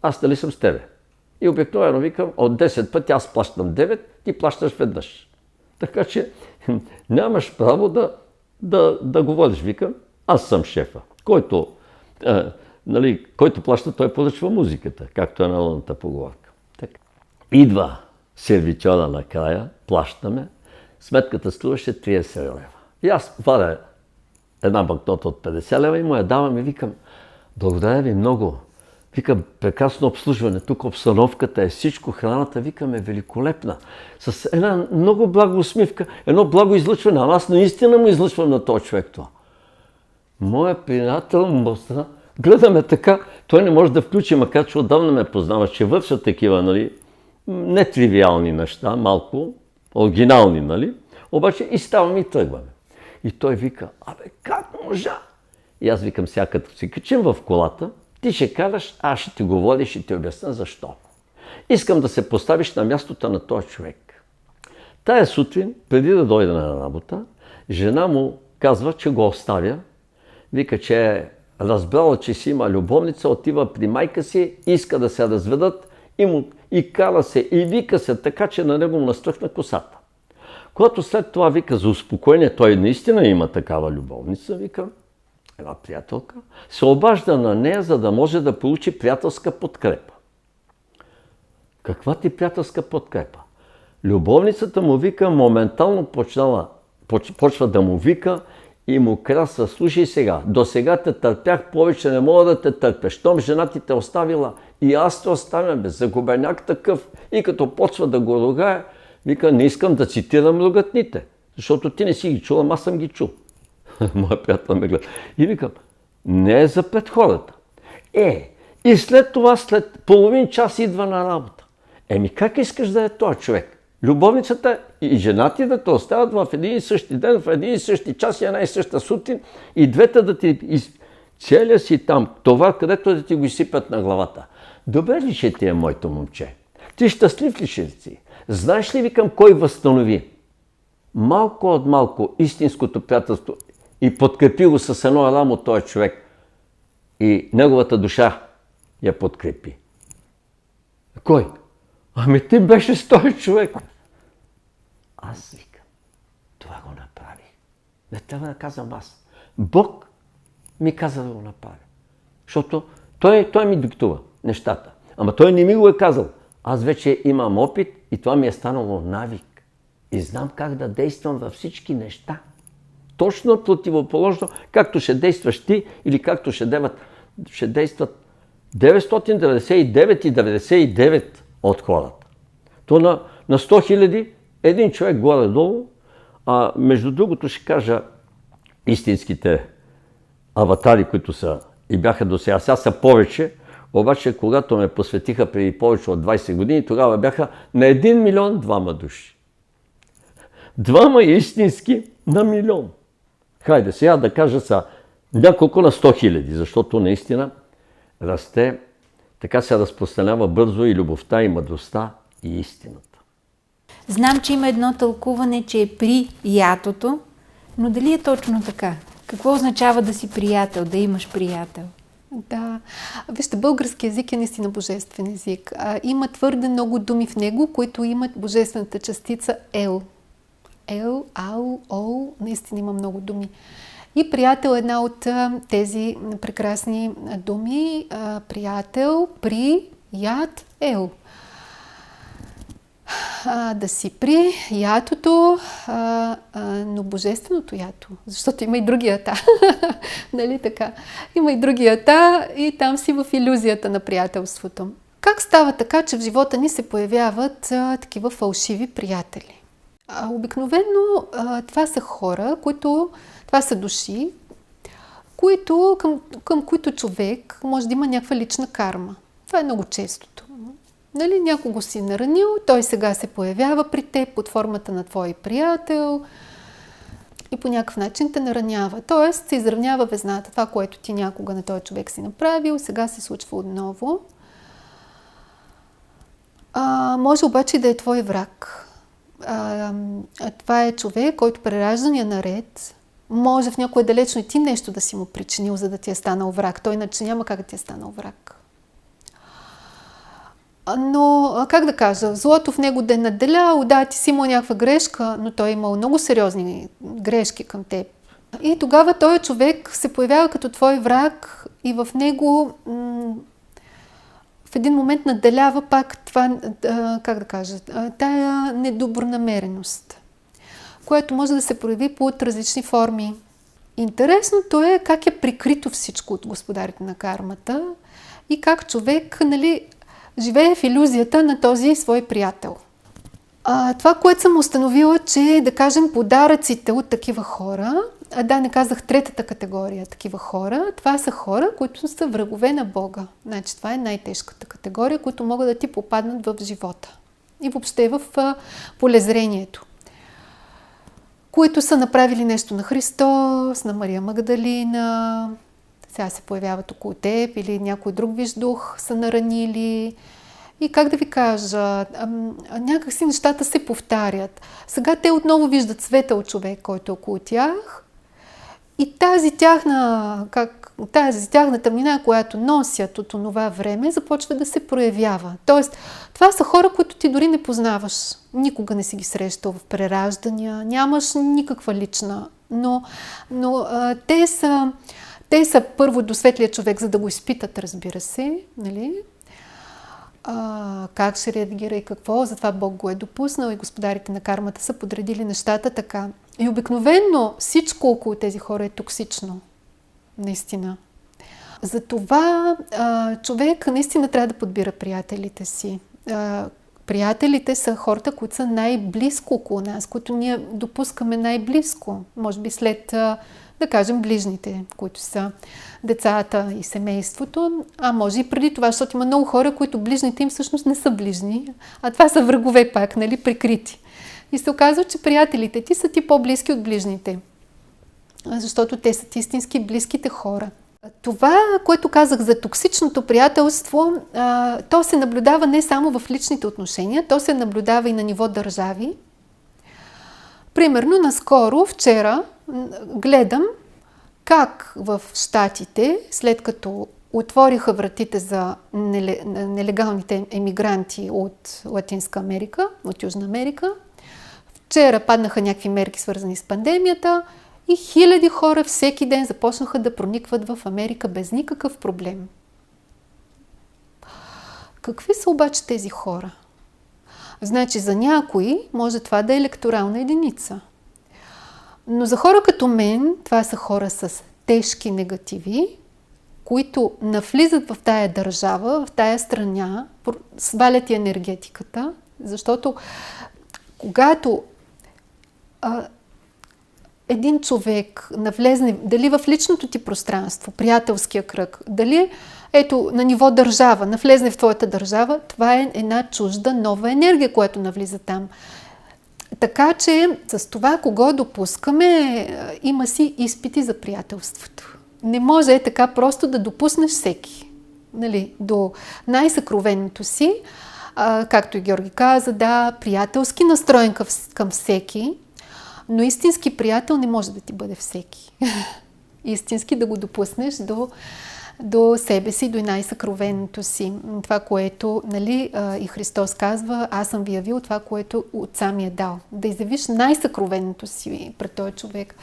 [SPEAKER 2] аз дали съм с тебе? И обикновено викам, от 10 пъти аз плащам 9, ти плащаш веднъж. Така че нямаш право да говориш. Викам, аз съм шефа. Който плаща, той поръчва музиката, както е народната поговорка. Така. Идва сервитьора накрая, плащаме, сметката струваше 30 лева. И аз варя една банкнота от 50 лева и му я давам и викам, благодаря ви много. Викам, прекрасно обслужване, тук обстановката е всичко, храната, викам, е великолепна. С една много благо усмивка, едно благо излъчване, а аз наистина му излъчвам на този човек това. Моя приятел мостра, гледаме така, той не може да включи, макар че отдавна ме познава, че вършат такива, нали, нетривиални неща, малко оригинални, нали, обаче и ставаме и тръгваме. И той вика, абе, как можа? И аз викам, сега като си качим в колата, ти ще караш, аз ще ти говоря и ще ти обясня защо. Искам да се поставиш на мястото на този човек. Тая сутрин, преди да дойде на работа, жена му казва, че го оставя. Вика, че е разбрала, че си има любовница, отива при майка си, иска да се разведат и кара се, и вика се, така че на него му настръхна косата. Когато след това вика за успокоение, той наистина има такава любовница, вика, една приятелка, се обажда на нея, за да може да получи приятелска подкрепа. Каква ти приятелска подкрепа? Любовницата му вика, моментално почва да му вика и му красва. Слушай сега, до сега те търпях, повече не мога да те търпя. Щом жена ти те оставила и аз те оставям, бе, загубеняк такъв. И като почва да го ругае, вика, не искам да цитирам ругатните, защото ти не си ги чула, аз съм ги чул. Моя приятел ме гледа. И викам, не е за пред хората. И след това, след половин час идва на работа. Как искаш да е този човек? Любовницата и жена ти да те оставят в един и същи ден, в един и същи час и една и съща сутрин и двете да ти целия си там, това, където да ти го изсипят на главата. Добре ли ще ти е, моето момче? Ти щастлив ли ще си? Знаеш ли, викам, кой възстанови? Малко от малко истинското приятелство и подкрепи го с едно рамо този човек. И неговата душа я подкрепи. Кой? Ти беше с този човек. Аз викам, това го направих. Не трябва да казвам аз. Бог ми каза да го направя. Защото той ми диктува нещата. Ама той не ми го е казал. Аз вече имам опит и това ми е станало навик. И знам как да действам във всички неща. Точно противоположно, както ще действаш ти или както ще действат 999,99 от хората. То на 100 000 един човек горе-долу, а между другото ще кажа истинските аватари, които са и бяха до сега. Сега са повече, обаче когато ме посветиха преди повече от 20 години, тогава бяха на 1 милион 2 души. 2 истински на милион. Хайде сега да кажа са няколко на 100 000, защото наистина расте, така се разпространява бързо и любовта, и мъдростта, и истината.
[SPEAKER 1] Знам, че има едно тълкуване, че е приятото, но дали е точно така? Какво означава да си приятел, да имаш приятел?
[SPEAKER 3] Да, вижте, български език е наистина божествен език. Има твърде много думи в него, които имат божествената частица ел. Ел, ау, ол, наистина има много думи. И приятел е една от тези прекрасни думи. Приятел, при, яд, ел. Да си при ятото, но божественото ято, защото има и други ята. Нали така? Има и други ята и там си в илюзията на приятелството. Как става така, че в живота ни се появяват такива фалшиви приятели? Обикновено това са хора, това са души, към които човек може да има някаква лична карма. Това е много честото. Нали, някого си наранил, той сега се появява при теб под формата на твой приятел и по някакъв начин те наранява. Тоест се изравнява везната. Това, което ти някога на този човек си направил, сега се случва отново. Може обаче да е твой враг. Това е човек, който прераждания наред може в някое далечно и ти нещо да си му причинил, за да ти е станал враг. Той иначе няма как да ти е станал враг. Но, как да кажа, злото в него да е наделяло, да, ти си имал някаква грешка, но той е имал много сериозни грешки към теб. И тогава този човек се появява като твой враг и в него в един момент наделява пак това, как да кажа, тая недобронамереност, което може да се прояви под различни форми. Интересното е как е прикрито всичко от господарите на кармата и как човек, нали, живее в илюзията на този свой приятел. Това, което съм установила, че, да кажем, подаръците от такива хора, не казах третата категория такива хора, това са хора, които са врагове на Бога. Значи това е най-тежката категория, които могат да ти попаднат в живота и въобще в полезрението. Които са направили нещо на Христос, на Мария Магдалина, сега се появяват около теб или някой друг виж дух са наранили. И как да ви кажа, някакси нещата се повтарят. Сега те отново виждат светъл човек, който е около тях. И тази тяхна тъмнина, която носят от онова време, започва да се проявява. Тоест, това са хора, които ти дори не познаваш. Никога не си ги срещал в прераждания, нямаш никаква лична. Но те са първо до светлия човек, за да го изпитат, разбира се, нали? как ще реагира и какво, затова Бог го е допуснал и господарите на кармата са подредили нещата така. И обикновено всичко около тези хора е токсично. Наистина. Затова човек наистина трябва да подбира приятелите си. Приятелите са хората, които са най-близко около нас, които ние допускаме най-близко. Може би след, да кажем, ближните, които са децата и семейството. А може и преди това, защото има много хора, които ближните им всъщност не са ближни, а това са врагове пак, нали, прикрити. И се оказва, че приятелите ти са ти по-близки от ближните. Защото те са ти истински близките хора. Това, което казах за токсичното приятелство, то се наблюдава не само в личните отношения, то се наблюдава и на ниво държави. Примерно, наскоро, вчера, гледам как в Щатите, след като отвориха вратите за нелегалните емигранти от Латинска Америка, от Южна Америка, вчера паднаха някакви мерки, свързани с пандемията, и хиляди хора всеки ден започнаха да проникват в Америка без никакъв проблем. Какви са обаче тези хора? Значи за някои може това да е електорална единица. Но за хора като мен, това са хора с тежки негативи, които навлизат в тая държава, в тая страна, свалят и енергетиката, защото когато един човек навлезне, дали в личното ти пространство, приятелския кръг, дали ето на ниво държава, навлезне в твоята държава, това е една чужда нова енергия, която навлиза там. Така че с това, кого допускаме, има си изпити за приятелството. Не може така просто да допуснеш всеки. Нали, до най-съкровеното си, както и Георги каза, да, приятелски настроен към всеки, но истински приятел не може да ти бъде всеки. Истински да го допуснеш до себе си, до най-съкровеното си. Това, което, нали, и Христос казва, аз съм ви явил това, което Отца ми е дал. Да изявиш най-съкровеното си пред този човек.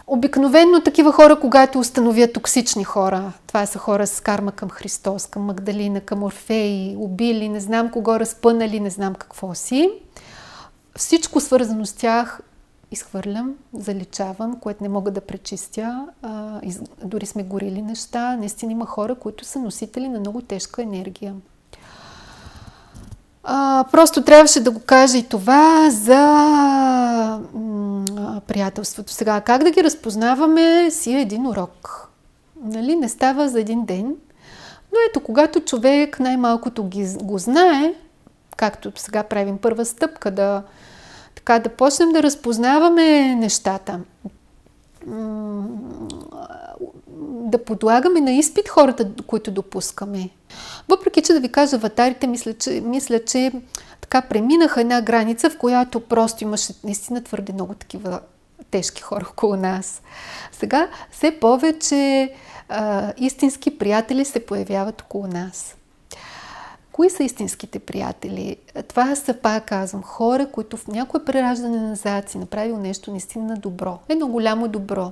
[SPEAKER 3] Обикновено такива хора, когато установят токсични хора, това са хора с карма към Христос, към Магдалина, към Орфей, убили, не знам кого разпънали, не знам какво си. Всичко свързано с тях изхвърлям, заличавам, което не мога да пречистя. Дори сме горили неща. Наистина има хора, които са носители на много тежка енергия. Просто трябваше да го кажа и това за приятелството. Сега, как да ги разпознаваме, си е един урок. Нали? Не става за един ден. Но ето, когато човек най-малкото го знае, както сега правим първа стъпка, да почнем да разпознаваме нещата. Да подлагаме на изпит хората, които допускаме. Въпреки, че да ви кажа, аватарите, мисля, че така преминаха една граница, в която просто имаше наистина твърде много такива тежки хора около нас. Сега все повече истински приятели се появяват около нас. Кои са истинските приятели? Това са, пак казвам, хора, които в някое прераждане назад си направил нещо наистина добро. Едно голямо добро.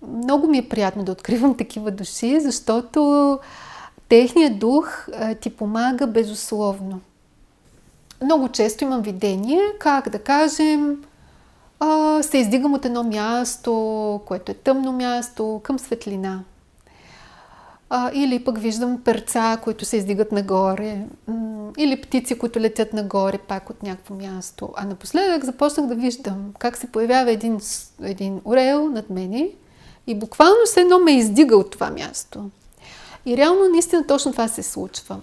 [SPEAKER 3] Много ми е приятно да откривам такива души, защото техният дух ти помага безусловно. Много често имам видение, как да кажем, се издигам от едно място, което е тъмно място, към светлина. Или пък виждам перца, които се издигат нагоре, или птици, които летят нагоре, пак от някакво място. А напоследък започнах да виждам как се появява един орел над мене и буквално се едно ме издига от това място. И реално наистина точно това се случва.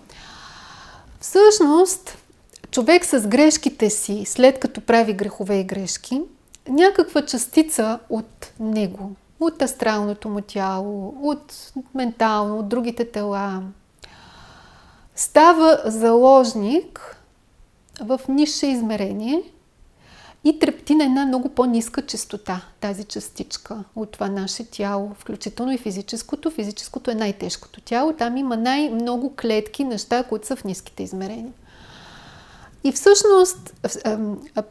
[SPEAKER 3] Всъщност, човек с грешките си, след като прави грехове и грешки, някаква частица от него, от астралното му тяло, от ментално, от другите тела, става заложник в нише измерение и трепти на една много по-ниска честота, тази частичка от това наше тяло, включително и физическото. Физическото е най-тежкото тяло, там има най-много клетки, неща, които са в ниските измерения. И всъщност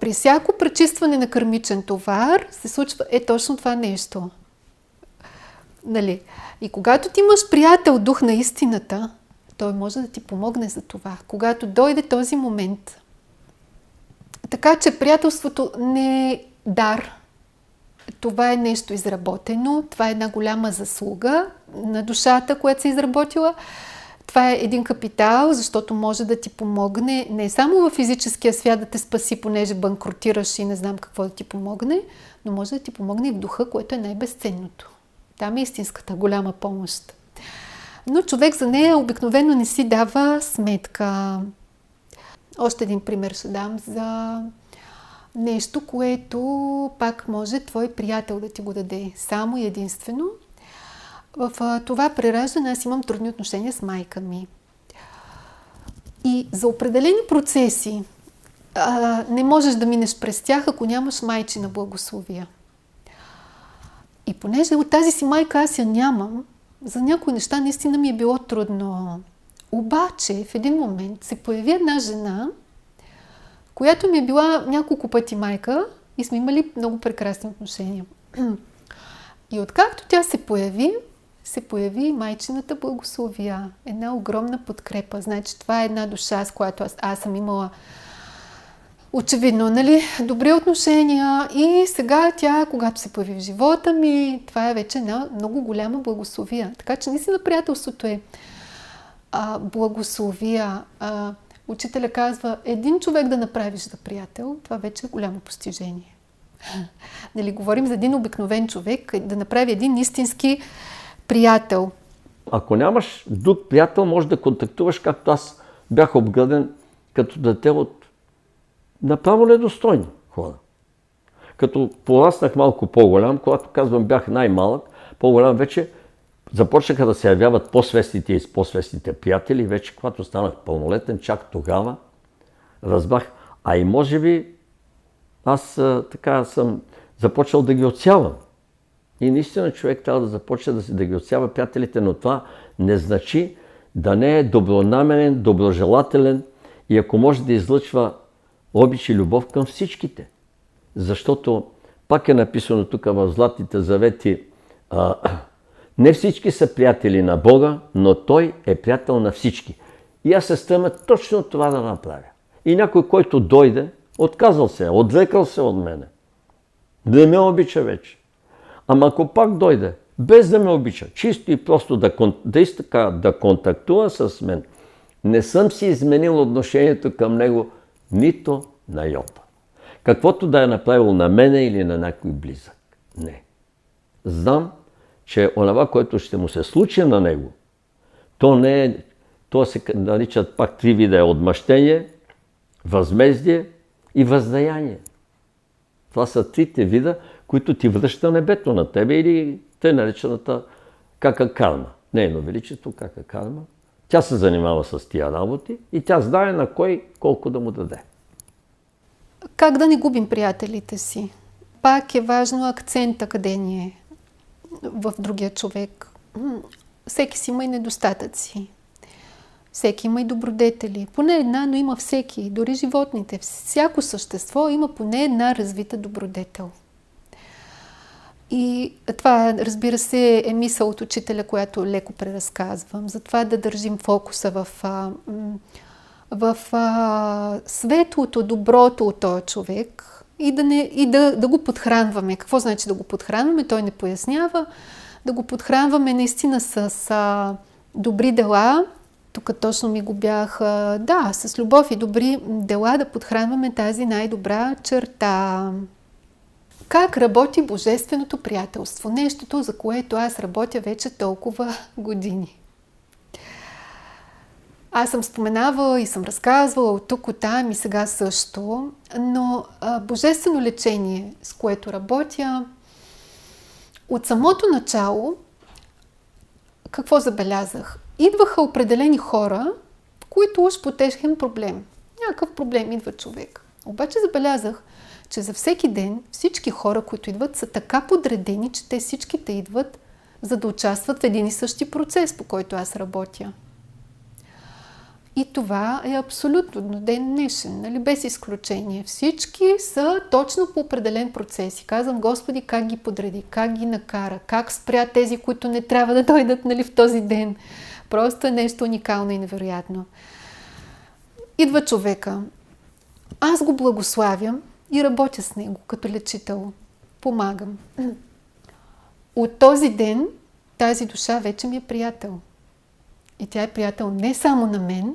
[SPEAKER 3] при всяко пречистване на кармичен товар се случва точно това нещо. Нали? И когато ти имаш приятел, дух на истината, Той може да ти помогне за това, когато дойде този момент. Така че приятелството не е дар. Това е нещо изработено. Това е една голяма заслуга на душата, която се е изработила. Това е един капитал, защото може да ти помогне не само във физическия свят да те спаси, понеже банкротираш и не знам какво да ти помогне, но може да ти помогне и в духа, което е най-безценното. Там е истинската голяма помощ. Но човек за нея обикновено не си дава сметка. Още един пример ще дам за нещо, което пак може твой приятел да ти го даде. Само и единствено. В това прераждане аз имам трудни отношения с майка ми. И за определени процеси не можеш да минеш през тях, ако нямаш майчина благословия. И понеже от тази си майка аз я нямам, за някои неща наистина ми е било трудно. Обаче в един момент се появи една жена, която ми е била няколко пъти майка и сме имали много прекрасни отношения. И откакто тя се появи майчината благословия. Една огромна подкрепа. Значи това е една душа, с която аз съм имала очевидно, добри отношения. И сега тя, когато се появи в живота ми, това е вече една много голяма благословия. Така че наистина приятелството е благословия. Учителя казва, един човек да направиш за приятел, това вече е голямо постижение. Говорим за един обикновен човек, да направи един истински приятел.
[SPEAKER 2] Ако нямаш друг приятел, може да контактуваш, както аз бях обграден като дете от направо недостойни хора. Като пораснах малко по-голям, когато казвам бях най-малък, по-голям вече започнаха да се явяват по-свестните и по-свестните приятели. Вече когато станах пълнолетен, чак тогава разбрах, а и може би аз така съм започнал да ги отсявам. И наистина човек трябва да започне да ги отсява приятелите, но това не значи да не е добронамерен, доброжелателен и ако може да излъчва обич и любов към всичките. Защото пак е написано тук в Златните завети, не всички са приятели на Бога, но Той е приятел на всички. И аз се стремя точно това да направя. И някой, който дойде, отказал се, отрекал се от мене. Да ме обича вече. Ама ако пак дойде, без да ме обича, чисто и просто да контактува с мен, не съм си изменил отношението към него нито на йота. Каквото да е направил на мене или на някой близък. Не. Знам, че онова, което ще му се случи на него, то се наричат пак 3 вида: отмъщение, възмездие и въздаяние. Това са 3 вида, които ти връща небето на тебе или тъй наречената кака карма. Нейно величество кака карма. Тя се занимава с тия работи и тя знае на кой колко да му даде.
[SPEAKER 3] Как да не губим приятелите си? Пак е важно акцента къде ни е в другия човек. Всеки си има и недостатъци. Всеки има и добродетели. Поне една, но има всеки. Дори животните. Всяко същество има поне една развита добродетел. И това, разбира се, е мисъл от учителя, която леко преразказвам. Затова да държим фокуса в светлото, доброто от този човек и да го подхранваме. Какво значи да го подхранваме? Той не пояснява. Да го подхранваме наистина с добри дела. Тук точно ми го бях... с любов и добри дела да подхранваме тази най-добра черта. Как работи божественото приятелство? Нещото, за което аз работя вече толкова години. Аз съм споменавала и съм разказвала от тук, от там и сега също, но божествено лечение, с което работя, от самото начало, какво забелязах? Идваха определени хора, които уж по тежкен проблем. Някакъв проблем идва човек. Обаче забелязах, че за всеки ден всички хора, които идват, са така подредени, че те всичките идват, за да участват в един и същи процес, по който аз работя. И това е абсолютно до ден днешен, без изключение. Всички са точно по определен процес. И казвам, Господи, как ги подреди, как ги накара, как спря тези, които не трябва да дойдат в този ден. Просто е нещо уникално и невероятно. Идва човека. Аз го благославям и работя с него като лечител. Помагам. От този ден тази душа вече ми е приятел. И тя е приятел не само на мен,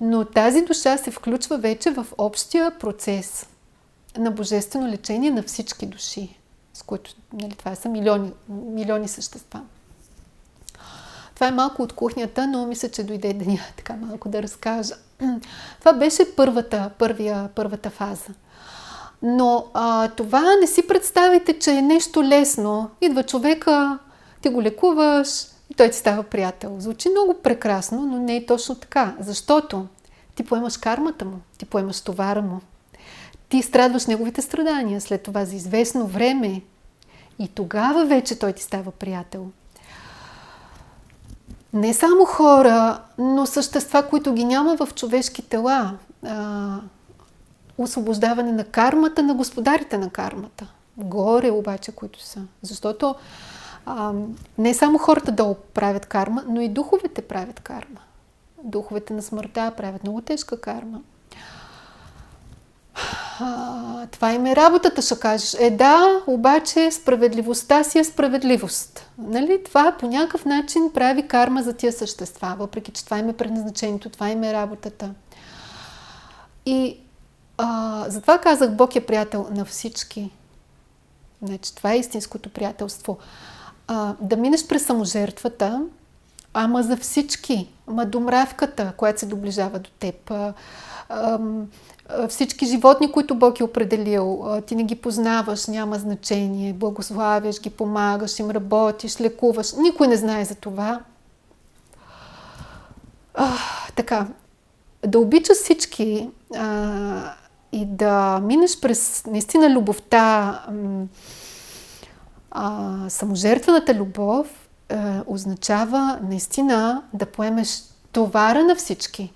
[SPEAKER 3] но тази душа се включва вече в общия процес на божествено лечение на всички души, с които, нали, това са милиони същества. Това е малко от кухнята, но мисля, че дойде деня така малко да разкажа. Това беше първата фаза. Но това не си представите, че е нещо лесно. Идва човека, ти го лекуваш и той ти става приятел. Звучи много прекрасно, но не е точно така. Защото ти поемаш кармата му, ти поемаш товара му. Ти страдваш неговите страдания след това за известно време. И тогава вече той ти става приятел. Не само хора, но същества, които ги няма в човешки тела. Освобождаване на кармата, на господарите на кармата. Горе обаче, които са. Защото не само хората долу правят карма, но и духовете правят карма. Духовете на смъртта правят много тежка карма. Това им е работата, ще кажеш. Да, обаче справедливостта си е справедливост. Нали? Това по някакъв начин прави карма за тия същества, въпреки че това им е предназначението, това им е работата. И затова казах, Бог е приятел на всички. Значи, това е истинското приятелство. Да минеш през саможертвата, ама за всички. Ама домравката, която се доближава до теб. Всички животни, които Бог е определил, ти не ги познаваш, няма значение. Благославяш ги, помагаш им, работиш, лекуваш. Никой не знае за това. Така, да обичаш всички и да минеш през наистина любовта, саможертвената любов, означава наистина да поемеш товара на всички.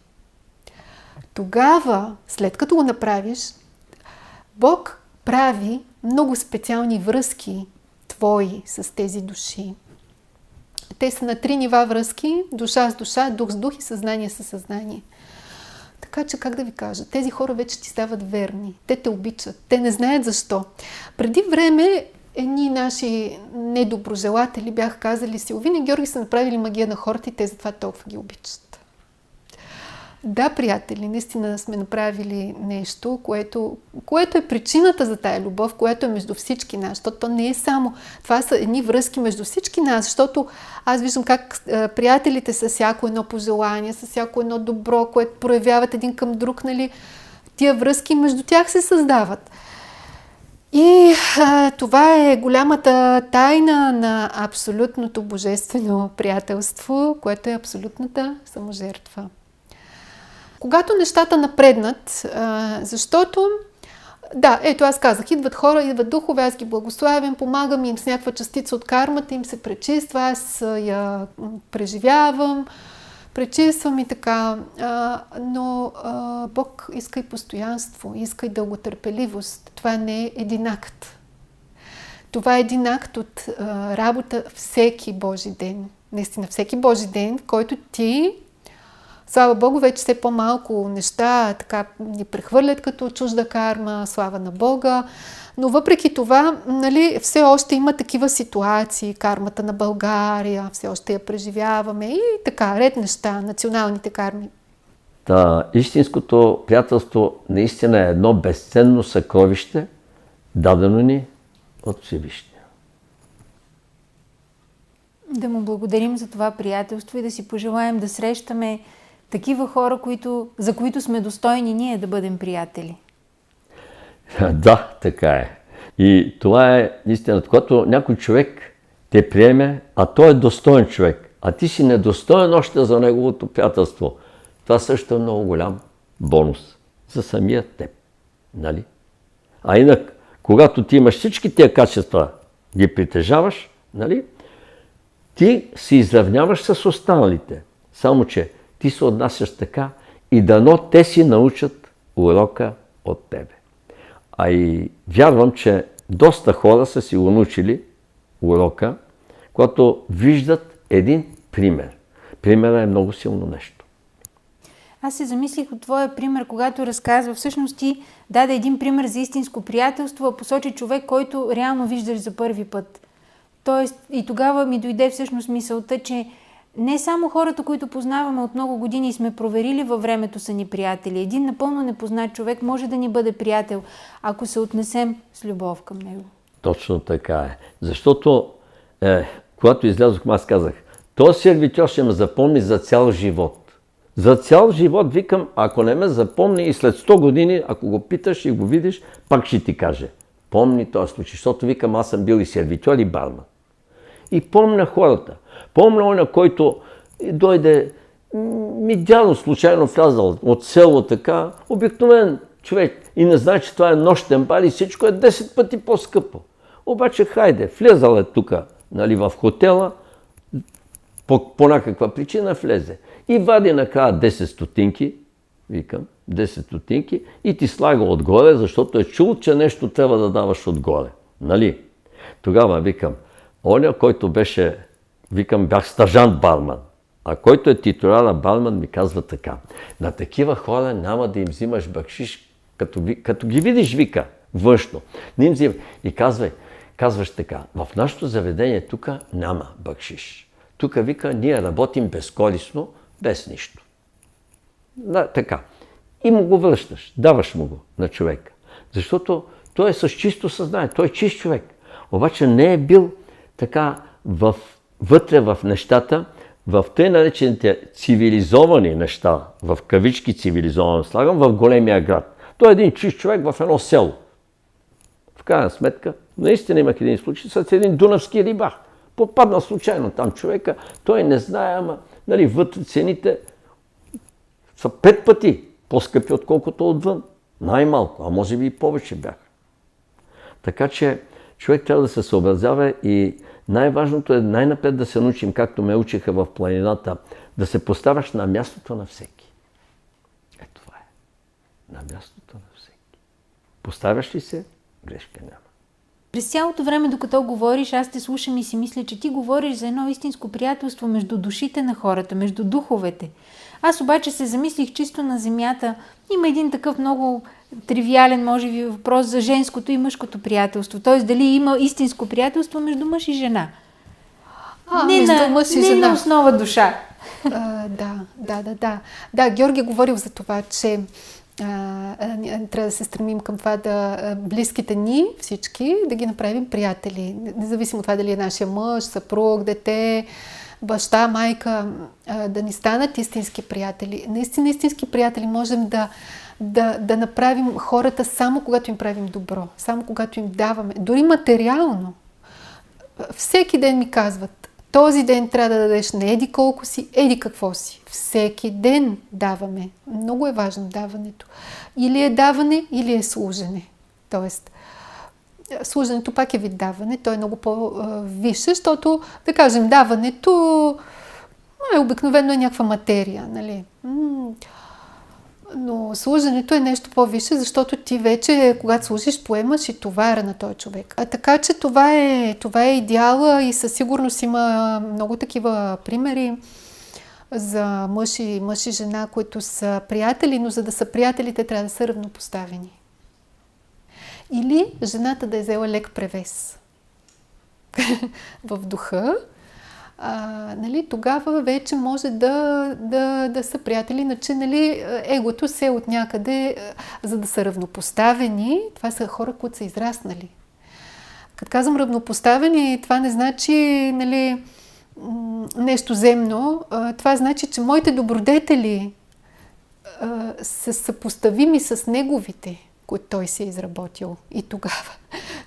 [SPEAKER 3] Тогава, след като го направиш, Бог прави много специални връзки твои с тези души. Те са на 3 нива връзки: душа с душа, дух с дух и съзнание с съзнание. Така че, как да ви кажа, тези хора вече ти стават верни. Те те обичат. Те не знаят защо. Преди време едни наши недоброжелатели бяха казали: Силвина и Георги са направили магия на хората и те затова толкова ги обичат. Да, приятели, наистина сме направили нещо, което е причината за тая любов, което е между всички нас. Защото то не е само... Това са едни връзки между всички нас, защото аз виждам как приятелите с всяко едно пожелание, с всяко едно добро, което проявяват един към друг, нали, тия връзки между тях се създават. И това е голямата тайна на абсолютното божествено приятелство, което е абсолютната саможертва. Когато нещата напреднат, защото, да, ето аз казах, идват хора, идват духове, аз ги благославям, помагам им с някаква частица от кармата, им се пречиства, аз я преживявам, пречиствам и така, но Бог иска и постоянство, иска и дълготърпеливост. Това не е един акт. Това е един акт от работа всеки Божи ден. Наистина, всеки Божи ден, в който ти, слава Богу, вече все по-малко неща така ни прехвърлят като чужда карма, слава на Бога. Но въпреки това, нали, все още има такива ситуации, кармата на България, все още я преживяваме и така, ред неща, националните карми.
[SPEAKER 2] Истинското приятелство наистина е едно безценно съкровище, дадено ни от Всевишния.
[SPEAKER 1] Да му благодарим за това приятелство и да си пожелаем да срещаме такива хора, за които сме достойни ние да бъдем приятели.
[SPEAKER 2] Да, така е. И това е истината. Когато някой човек те приеме, а той е достоен човек, а ти си недостоен още за неговото приятелство, това също е много голям бонус за самия теб. Нали? А инак, когато ти имаш всички тия качества, ги притежаваш, нали? Ти се изравняваш с останалите. Само че ти се отнасяш така и дано те си научат урока от тебе. А и вярвам, че доста хора са си го научили урока, когато виждат един пример. Примерът е много силно нещо.
[SPEAKER 1] Аз се замислих от твоя пример, когато разказва. Всъщност ти даде един пример за истинско приятелство, а посочи човек, който реално виждаш за първи път. Тоест, и тогава ми дойде всъщност мисълта, че не само хората, които познаваме от много години и сме проверили във времето, са ни приятели. Един напълно непознат човек може да ни бъде приятел, ако се отнесем с любов към него.
[SPEAKER 2] Точно така е. Защото, когато излязохме, аз казах, този сервитьор ще ме запомни за цял живот. За цял живот, викам, ако не ме запомни и след 100 години, ако го питаш и го видиш, пак ще ти каже. Помни този случай, защото викам, аз съм бил и сервитьор и барман. И помня хората. Помня он, който дойде, дядо случайно влязал от село така, обикновен човек и не знае, че това е нощен бар и всичко е 10 пъти по-скъпо. Обаче хайде, влезал е тук, нали, в хотела, по някаква причина влезе. И вади накрая 10 стотинки, викам, 10 стотинки и ти слага отгоре, защото е чул, че нещо трябва да даваш отгоре. Нали? Тогава викам, оня, който беше, викам, бях стажант барман, а който е титуляра барман, ми казва така, на такива хора няма да им взимаш бакшиш, като ги видиш, вика, външно. Не им взимаш. И казваш така, в нашето заведение тук няма бакшиш. Тук, вика, ние работим безкорисно, без нищо. Да, така. И му го връщаш, даваш му го на човека. Защото той е с чисто съзнание, той е чист човек. Обаче не е бил така вътре в нещата, в тъй наречените цивилизовани неща, в кавички цивилизовано слагам, в големия град. Той е един чист човек в едно село. В крайна сметка, наистина имах един случай с един дунавски рибар. Попадна случайно там човека, той не знае, ама нали, вътре цените са 5 пъти по-скъпи, отколкото отвън. Най-малко, а може би и повече бяха. Така че човек трябва да се съобразява и най-важното е най-напред да се научим, както ме учиха в планината, да се поставяш на мястото на всеки. Ето това е. На мястото на всеки. Поставяш ли се, грешка няма.
[SPEAKER 1] През цялото време, докато говориш, аз те слушам и си мисля, че ти говориш за едно истинско приятелство между душите на хората, между духовете. Аз обаче се замислих чисто на земята. Има един такъв много тривиален, може би, въпрос за женското и мъжкото приятелство. Т.е. дали има истинско приятелство между мъж и жена. Не на основа душа.
[SPEAKER 3] Да, Георги е говорил за това, че трябва да се стремим към това да близките ни, всички, да ги направим приятели. Независимо от това дали е нашия мъж, съпруг, дете, баща, майка, да ни станат истински приятели. Наистина истински приятели можем да направим хората само когато им правим добро, само когато им даваме, дори материално. Всеки ден ми казват, този ден трябва да дадеш не еди колко си, еди какво си. Всеки ден даваме. Много е важно даването. Или е даване, или е служене. Тоест, служенето пак е вид даване, то е много по-висше, защото, да кажем, даването обикновено е някаква материя, нали? Но служенето е нещо по-висше, защото ти вече, когато служиш, поемаш и товара на този човек. Така че това е идеала и със сигурност има много такива примери за мъж и жена, които са приятели, но за да са приятели, те трябва да са равнопоставени. Или жената да е взела лек превес в духа, нали, тогава вече може да са приятели, иначе нали, егото се е от някъде, за да са равнопоставени. Това са хора, които са израснали. Като казвам равнопоставени, това не значи нали, нещо земно. Това значи, че моите добродетели са съпоставими с неговите, които той си е изработил. И тогава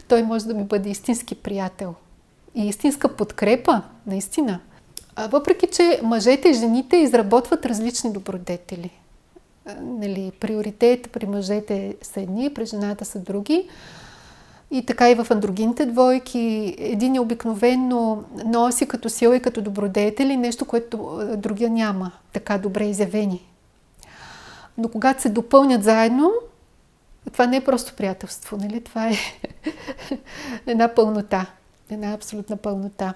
[SPEAKER 3] той може да ми бъде истински приятел. И истинска подкрепа, наистина. Въпреки, че мъжете и жените изработват различни добродетели. Нали, приоритет при мъжете са едни, при жената са други. И така и в андрогинните двойки. Един е обикновено носи като сила и като добродетели нещо, което другия няма така добре изявени. Но когато се допълнят заедно, това не е просто приятелство, нали? Това е една пълнота. Една абсолютна пълнота.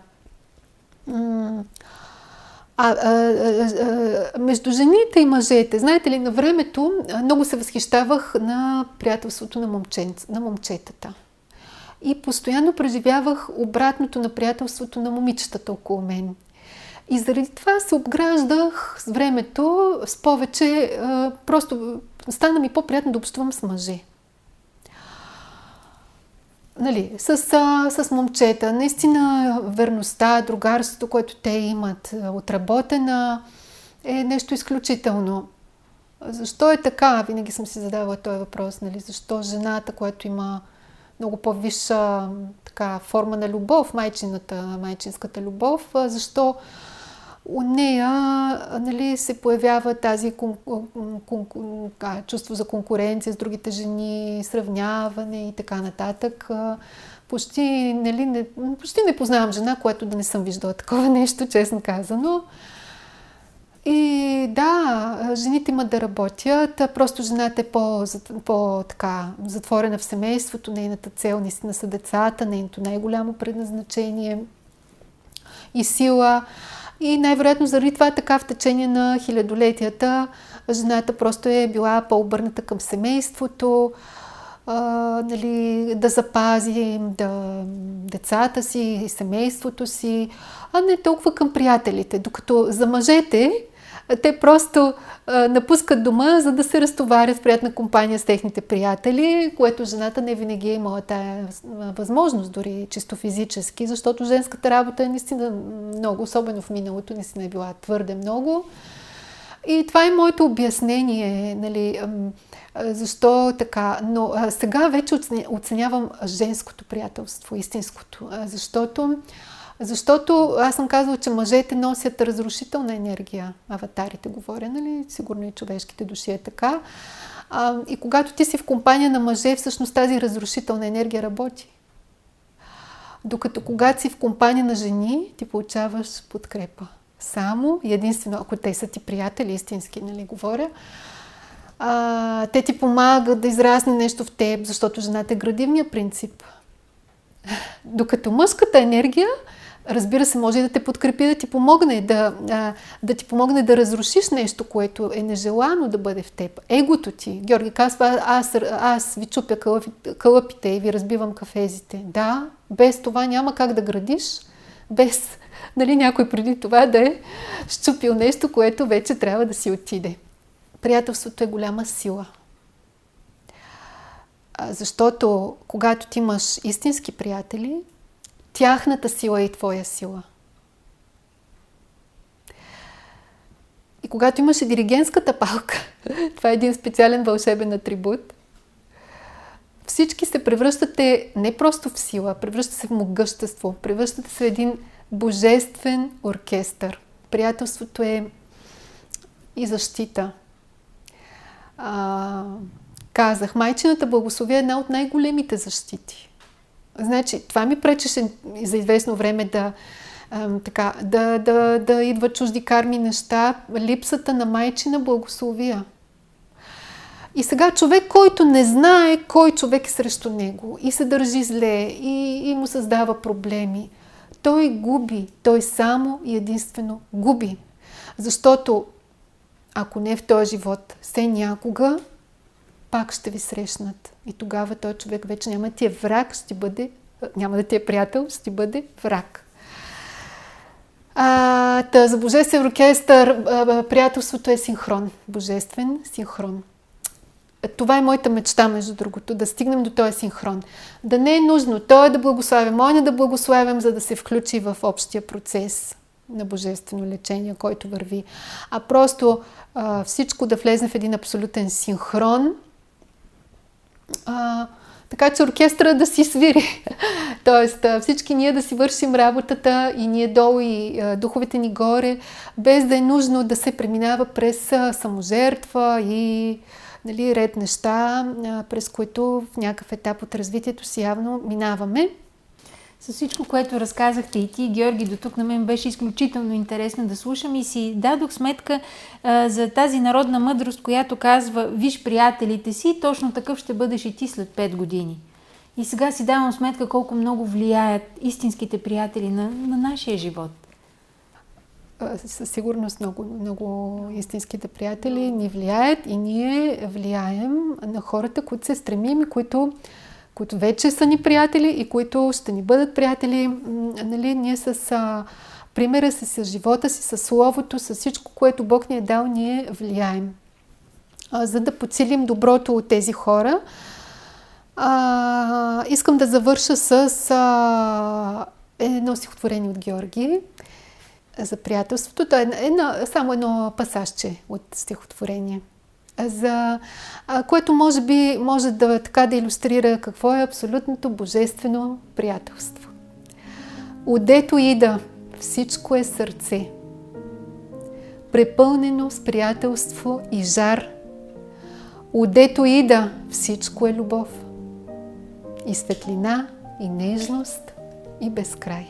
[SPEAKER 3] Между жените и мъжете, знаете ли, на времето много се възхищавах на приятелството на момчетата. И постоянно преживявах обратното на приятелството на момичетата около мен. И заради това се обграждах с времето с повече, просто стана ми по-приятно да общувам с мъже. Нали, с момчета. Наистина верността, другарството, което те имат, отработена, е нещо изключително. Защо е така? Винаги съм си задавала този въпрос. Нали? Защо жената, която има много по-висша форма на любов, майчинската любов, защо у нея, нали, се появява тази чувство за конкуренция с другите жени, сравняване и така нататък. Почти не познавам жена, която да не съм виждала такова нещо, честно казано. И да, жените имат да работят, просто жената е затворена в семейството, нейната цел наистина са децата, нейното най-голямо предназначение и сила. И най-вероятно заради това така в течение на хилядолетията жената просто е била по-обърната към семейството, нали, да запази децата си и семейството си, а не толкова към приятелите. Докато за мъжете те просто напускат дома, за да се разтоварят в приятна компания с техните приятели, което жената не винаги е имала тая възможност, дори чисто физически, защото женската работа е наистина много, особено в миналото, наистина е била твърде много. И това е моето обяснение, нали, защо така. Но сега вече оценявам женското приятелство, истинското, защото аз съм казвала, че мъжете носят разрушителна енергия. Аватарите говоря, нали? Сигурно и човешките души е така. И когато ти си в компания на мъже, всъщност тази разрушителна енергия работи. Докато когато си в компания на жени, ти получаваш подкрепа. Само и единствено, ако те са ти приятели, истински, нали, говоря, те ти помагат да израсне нещо в теб, защото жената е градивния принцип. Докато мъжката енергия, разбира се, може да те подкрепи, да ти помогне да разрушиш нещо, което е нежелано да бъде в теб. Егото ти. Георги казва, аз ви чупя кълъпите и ви разбивам кафезите. Да, без това няма как да градиш, без, нали, някой преди това да е щупил нещо, което вече трябва да си отиде. Приятелството е голяма сила. Защото когато ти имаш истински приятели, тяхната сила е и твоя сила. И когато имаш и диригентската палка, това е един специален вълшебен атрибут, всички се превръщате не просто в сила, превръщате се в могъщество, превръщате се в един божествен оркестър. Приятелството е и защита. Казах, майчината благословие е една от най-големите защити. Значи, това ми пречеше за известно време да идват чужди карми неща, липсата на майчина благословия. И сега човек, който не знае кой човек е срещу него и се държи зле и му създава проблеми, той губи, той само и единствено губи. Защото ако не в този живот, все някога пак ще ви срещнат. И тогава той човек вече няма да ти е враг, няма да ти е приятел, ще ти бъде враг. За божествен оркестър приятелството е синхрон. Божествен синхрон. Това е моята мечта, между другото, да стигнем до този синхрон. Да не е нужно той да благославя, моя да благославям, за да се включи в общия процес на божествено лечение, който върви. А просто всичко да влезе в един абсолютен синхрон, така че оркестъра да си свири. Тоест всички ние да си вършим работата и ние долу и духовете ни горе, без да е нужно да се преминава през саможертва и, нали, ред неща, през които в някакъв етап от развитието си явно минаваме.
[SPEAKER 1] С всичко, което разказахте и ти, Георги, до тук на мен беше изключително интересно да слушам и си дадох сметка за тази народна мъдрост, която казва: виж приятелите си, точно такъв ще бъдеш и ти след 5 години. И сега си давам сметка колко много влияят истинските приятели на нашия живот.
[SPEAKER 3] със сигурност много истинските приятели ни влияят и ние влияем на хората, които се стремим и които вече са ни приятели и които ще ни бъдат приятели. Нали, ние с примера си, с живота си, с словото, с всичко, което Бог ни е дал, ние влияем. За да подсилим доброто от тези хора, искам да завърша с едно стихотворение от Георги за приятелството. То е само едно пасажче от стихотворение, което може да илюстрира какво е абсолютното божествено приятелство. Отдето ида, всичко е сърце, препълнено с приятелство и жар. Отдето ида, всичко е любов, и светлина, и нежност, и безкрай.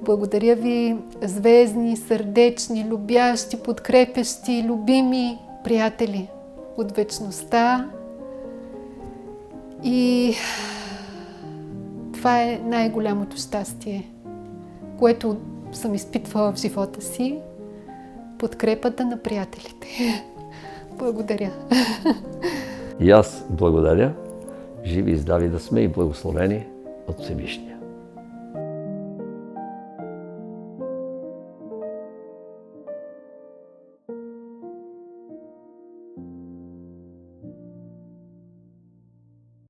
[SPEAKER 3] Благодаря ви, звездни, сърдечни, любящи, подкрепящи, любими приятели от вечността. И това е най-голямото щастие, което съм изпитвала в живота си. Подкрепата на приятелите. Благодаря.
[SPEAKER 2] И аз благодаря. Живи и здрави да сме и благословени от Всевишния.